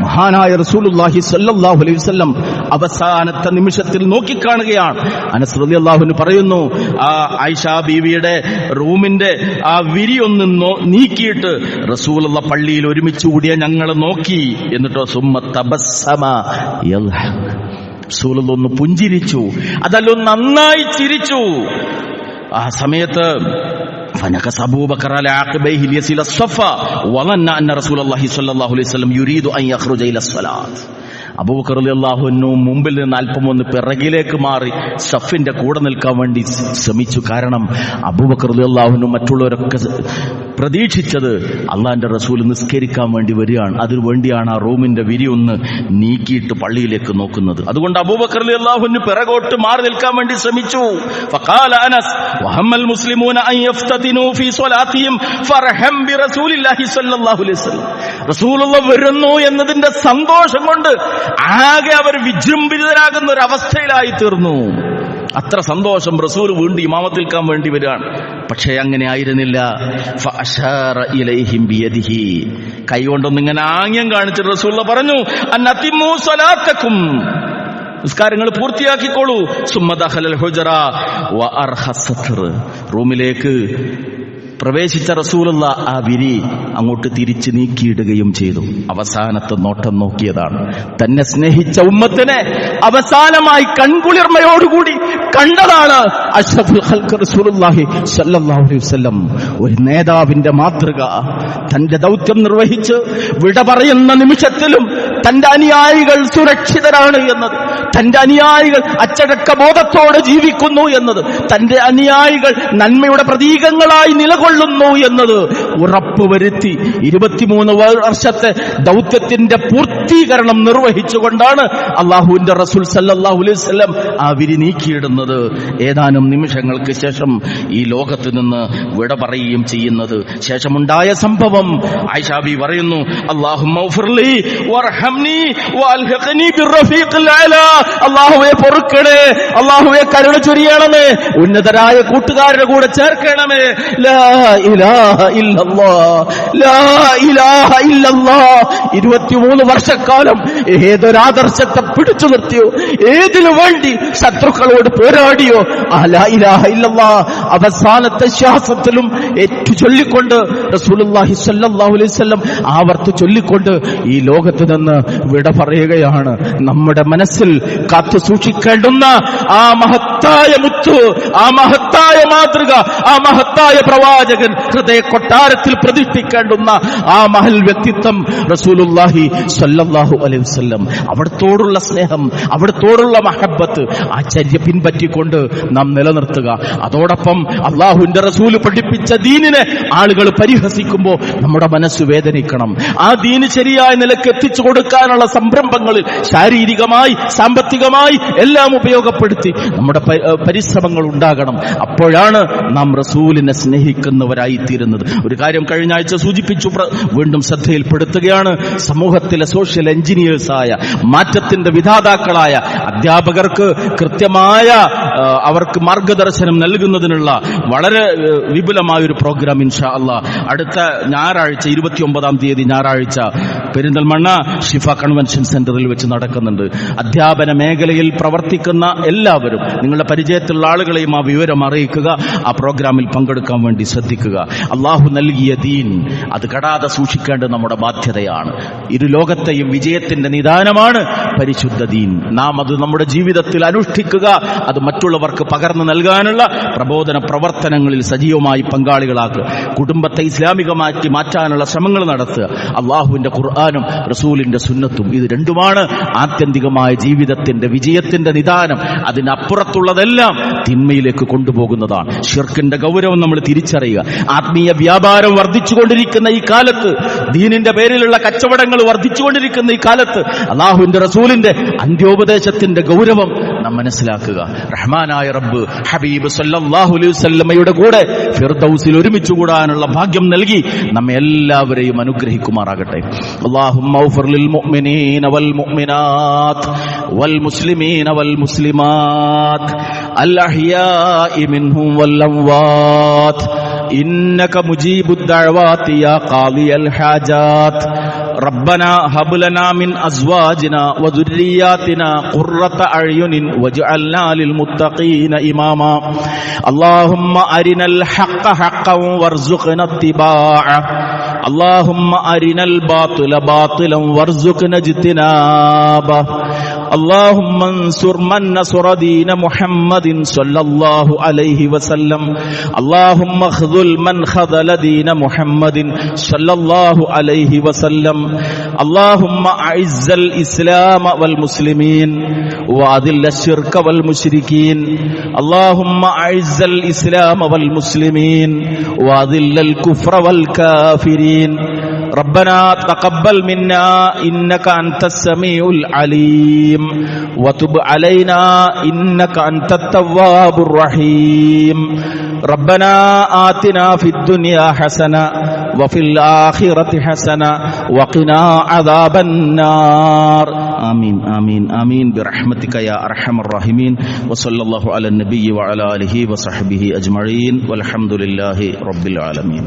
മഹാനായ റസൂലുള്ളാഹി സ്വല്ലല്ലാഹു അലൈഹി വസല്ലം അവസാനത്തെ നിമിഷത്തിൽ നോക്കിക്കാണുകയാണ്. അനസ് റളിയല്ലാഹു അൻഹു പറയുന്നു, ആ ആയിഷ ബീവിയുടെ റൂമിന്റെ ആ വിരിയൊന്ന് നീക്കിയിട്ട് റസൂലുള്ള പള്ളിയിൽ ഒരുമിച്ച് കൂടിയ ഞങ്ങൾ നോക്കി. എന്നിട്ടോ സുമ്മ തബസ്സമ യൽഹഖ്, റസൂലുള്ള ഒന്ന് പുഞ്ചിരിച്ചു, അതല്ലൊന്ന് നന്നായി ചിരിച്ചു. ആ സമയത്ത് فنكس أبو بكر على عقبيه ليصل الصف وظن أن رسول الله صلى الله عليه وسلم يريد أن يخرج إلى الصلاة. അബൂബക്കർ റളിയല്ലാഹു അൻഹു മുമ്പിൽ നിന്ന് അല്പം ഒന്ന് പിറകിലേക്ക് മാറി സഫിന്റെ കൂടെ നിൽക്കാൻ വേണ്ടി ശ്രമിച്ചു. കാരണം അബൂബക്കർ റളിയല്ലാഹു അൻഹു മറ്റുള്ളവരൊക്കെ പ്രതീക്ഷിച്ചത് അള്ളാഹിന്റെ റസൂൽ നിസ്കരിക്കാൻ വേണ്ടി വരികയാണ്. അതിനു വേണ്ടിയാണ് ആ റൂമിന്റെ വിരി ഒന്ന് നീക്കിയിട്ട് പള്ളിയിലേക്ക് നോക്കുന്നത്. അതുകൊണ്ട് അബൂബക്കർ റളിയല്ലാഹു അൻഹു പിറകോട്ട് മാറി നിൽക്കാൻ വേണ്ടി ശ്രമിച്ചു. ഫഖാല അനസ് വഹമ്മൽ മുസ്ലിമൂന അൻ യഫ്തതിനു ഫീ സ്വലാത്തിഹിം ഫർഹം ബിറസൂലില്ലാഹി സ്വല്ലല്ലാഹു അലൈഹി വസല്ലം. റസൂലുള്ളാഹി വരുന്നു എന്നതിന്റെ സന്തോഷം കൊണ്ട് ആകെ അവർ വിജൃംഭിതരാകുന്ന ഒരു അവസ്ഥയിലായി തീർന്നു. അത്ര സന്തോഷം. റസൂൽ വീണ്ടും ഇമാമത്ത് നിൽക്കാൻ വേണ്ടി വരികയാണ്. പക്ഷേ അങ്ങനെ ആയിരുന്നില്ല. ഫഅശാറ ഇലൈഹിം ബിയദിഹി, കൈകൊണ്ടൊന്നിങ്ങനെ ആംഗ്യം കാണിച്ചിട്ട് റസൂൽ പറഞ്ഞു, അന്നതിമു സ്വലാത്തക്കും, നിസ്കാരങ്ങൾ പൂർത്തിയാക്കിക്കോളൂ. സുമ്മ ദഖലൽ ഹുജറ വഅർഖ സത്ർ, റൂമിലേക്ക് പ്രവേശിച്ച റസൂലുള്ളാഹി ആ വിരി അങ്ങോട്ട് തിരിച്ചു നീക്കിയിടുകയും ചെയ്തു. അവസാനത്തെ നോട്ടം നോക്കിയതാണ്. തന്നെ സ്നേഹിച്ച ഉമ്മത്തിനെ അവസാനമായി കൺകുളിർമയോടുകൂടി കണ്ടതാണ് അഷ്റഫുൽ ഖൽഖ് റസൂലുള്ളാഹി സ്വല്ലല്ലാഹു അലൈഹി വസല്ലം. ഒരു നേതാവിന്റെ മാതൃക. തന്റെ ദൗത്യം നിർവഹിച്ച് വിട പറയുന്ന നിമിഷത്തിലും തന്റെ അനുയായികൾ സുരക്ഷിതരാണ് എന്നത്, തന്റെ അനുയായികൾ അച്ചടക്ക ബോധത്തോടെ ജീവിക്കുന്നു എന്നത്, തന്റെ അനുയായികൾ നന്മയുടെ പ്രതീകങ്ങളായി നിലകൊള്ളുന്നു എന്നത് ഉറപ്പുവരുത്തി 23 വർഷത്തെ ദൗത്യത്തിന്റെ പൂർത്തീകരണം നിർവഹിച്ചുകൊണ്ടാണ് അള്ളാഹുവിന്റെ റസൂൽ സല്ലല്ലാഹു അലൈഹി വസല്ലം ആ വിരി നീക്കിയിടുന്നത്. ഏതാനും നിമിഷങ്ങൾക്ക് ശേഷം ഈ ലോകത്ത് നിന്ന് വിട പറയുകയും ചെയ്യുന്നത്. ശേഷമുണ്ടായ സംഭവം ആയിഷ ബി പറയുന്നു, അല്ലാഹുമ്മ ഗ്ഫിർലി വർഹംനി വഅൽഹിഖ്നി ബിർറഫീഖിൽ അലാ, അല്ലാഹുവേ പൊറുക്കണേ, അല്ലാഹുവേ കരുണ ചൊരിയണമേ, ഉന്നതരായ കൂട്ടുകാരുടെ കൂടെ ചേർക്കണമേ. ലാ ഇലാഹ ഇല്ലല്ലാഹ്, ലാ ഇലാഹ ഇല്ലല്ലാഹ്. 23 വർഷക്കാലം ഏതൊരാദർശത്തെ പിടിച്ചു നിർത്തിയോ, ഏതിനു വേണ്ടി ശത്രുക്കളോട് പോരാടിയോ, ആ ലാ ഇലാഹ ഇല്ലല്ലാഹ് അവസാനത്തെ ശ്വാസത്തിലും ഏറ്റു ചൊല്ലിക്കൊണ്ട് റസൂലുള്ളാഹി സ്വല്ലല്ലാഹു അലൈഹി വസല്ലം ആവർത്തി ചൊല്ലിക്കൊണ്ട് ഈ ലോകത്ത് നിന്ന് വിട പറയുകയാണ്. നമ്മുടെ മനസ്സിൽ കാത്തു സൂക്ഷിക്കേണ്ടുന്ന ആ മഹത്തായ മുത്ത്, ആ മഹത്തായ മാതൃക, ആ മഹത്തായ പ്രവാചകൻ, ഹൃദയ കൊട്ടാരത്തിൽ പ്രതിഷ്ഠിക്കേണ്ടുന്ന ആ മഹൽ വ്യക്തിത്വം റസൂലുള്ളാഹി സ്വല്ലല്ലാഹു അലൈഹി വസല്ലം. അവിടത്തോടുള്ള സ്നേഹം, അവിടത്തോടുള്ള മഹബ്ബത്ത്, ആ ചര്യ പിൻപറ്റിക്കൊണ്ട് നാം നിലനിർത്തുക. അതോടൊപ്പം അള്ളാഹുവിന്റെ റസൂല് പഠിപ്പിച്ച ദീനിനെ ആളുകൾ പരിഹസിക്കുമ്പോൾ നമ്മുടെ മനസ്സ് വേദനിക്കണം. ആ ദീന് ശരിയായ നിലക്ക് എത്തിച്ചു കൊടുക്കാനുള്ള സംരംഭങ്ങളിൽ ശാരീരികമായി സാമ്പത്തികമായി എല്ലാം ഉപയോഗപ്പെടുത്തി നമ്മുടെ പരിശ്രമങ്ങൾ ഉണ്ടാകണം. അപ്പോഴാണ് നാം റസൂലിനെ സ്നേഹിക്കുന്നവരായിത്തീരുന്നത്. ഒരു കാര്യം കഴിഞ്ഞ ആഴ്ച സൂചിപ്പിച്ചു, വീണ്ടും ശ്രദ്ധയിൽപ്പെടുത്തുകയാണ്. സമൂഹത്തിലെ സോഷ്യൽ എഞ്ചിനീയേഴ്സായ, മാറ്റത്തിന്റെ വിധാതാക്കളായ അധ്യാപകർക്ക് കൃത്യമായ അവർക്ക് മാർഗദർശനം നൽകുന്നതിനുള്ള വളരെ വിപുലമായൊരു പ്രോഗ്രാം ഇൻഷാ അല്ലാഹ് അടുത്ത ഞായറാഴ്ച 29-ാം തീയതി ഞായറാഴ്ച പെരിന്തൽമണ്ണ ഷിഫ കൺവെൻഷൻ സെന്ററിൽ വെച്ച് നടക്കുന്നുണ്ട്. അധ്യാപന മേഖലയിൽ പ്രവർത്തിക്കുന്ന എല്ലാവരും നിങ്ങളുടെ പരിചയത്തിലുള്ള ആളുകളെയും ആ വിവരം അറിയിക്കുക. ആ പ്രോഗ്രാമിൽ പങ്കെടുക്കാൻ വേണ്ടി ശ്രദ്ധിക്കുക. അള്ളാഹു നൽകിയ ദീൻ അത് കടാതെ സൂക്ഷിക്കേണ്ടത് നമ്മുടെ ബാധ്യതയാണ്. ഇരു ലോകത്തെയും വിജയത്തിന്റെ നിദാനമാണ് പരിശുദ്ധ ദീൻ. നാം അത് നമ്മുടെ ജീവിതത്തിൽ അനുഷ്ഠിക്കുക, അത് മറ്റുള്ളവർക്ക് പകർന്നു നൽകാനുള്ള പ്രബോധന പ്രവർത്തനങ്ങളിൽ സജീവമായി പങ്കാളികളാക്കുക. കുടുംബത്തെ ഇസ്ലാമികമാക്കി മാറ്റാനുള്ള ശ്രമങ്ങൾ നടത്തുക. അള്ളാഹുവിന്റെ ഖുർആനും റസൂലിന്റെ സുന്നത്തും, ഇത് രണ്ടുമാണ് ആത്യന്തികമായ ജീവിതത്തിന്റെ വിജയത്തിന്റെ നിദാനം. അതിനപ്പുറത്തുള്ളതെല്ലാം തിന്മയിലേക്ക് കൊണ്ടുപോകുന്നതാണ്. ശിർക്കിന്റെ ഗൗരവം നമ്മൾ തിരിച്ചറിയുക. ആത്മീയ വ്യാപാരം വർദ്ധിച്ചുകൊണ്ടിരിക്കുന്ന ഈ കാലത്ത്, ദീനിന്റെ പേരിലുള്ള കച്ചവടങ്ങൾ വർദ്ധിച്ചുകൊണ്ടിരിക്കുന്ന ഈ കാലത്ത് അള്ളാഹുവിന്റെ റസൂലിന്റെ അന്ത്യോപദേശത്തിന്റെ ഗൗരവം നാം മനസ്സിലാക്കുക. റഹ്മാനായ റബ്ബ് ഹബീബ് സല്ലല്ലാഹു അലൈഹി വസല്ലമയുടെ കൂടെ ഫിർദൗസിൽ ഒരുമിച്ച് കൂടാനുള്ള ഭാഗ്യം നൽകി നമ്മെ എല്ലാവരെയും അനുഗ്രഹിക്കുമാറാകട്ടെ. അല്ലാഹുമ്മ ഗ്ഫിർ ലിൽ മുഅ്മിനീന വൽ മുഅ്മിനാത്ത് വൽ മുസ്ലിമീന വൽ മുസ്ലിമാത്ത് അൽ അഹ്യാഇ മിൻഹും വൽ അംവാത്ത് ഇന്നക മുജീബുദ് ദഅവാതി യാ ഖാദിയൽ ഹാജാത്ത്. ربنا هب لنا من أزواجنا وذرياتنا قرة أعين واجعلنا للمتقين إماما. اللهم أرنا الحق حقا وارزقنا اتباعه. اللهم أرنا الباطل باطلا وارزقنا اجتنابه اللهم انصر من نصر دين محمد صلى الله عليه وسلم اللهم اخذل من خذل دين محمد صلى الله عليه وسلم اللهم أعز الإسلام والمسلمين وأذل الشرك والمشركين اللهم أعز الإسلام والمسلمين وأذل الكفر والكافرين ربنا تقبل منا إنك أنت السميع العليم وتب علينا إنك أنت التواب الرحيم ربنا آتنا في الدنيا حسنة وفي الآخرة حسنة وقنا عذاب النار آمين آمين آمين برحمتك يا أرحم الراحمين وصلى الله على النبي وعلى آله وصحبه أجمعين والحمد لله رب العالمين.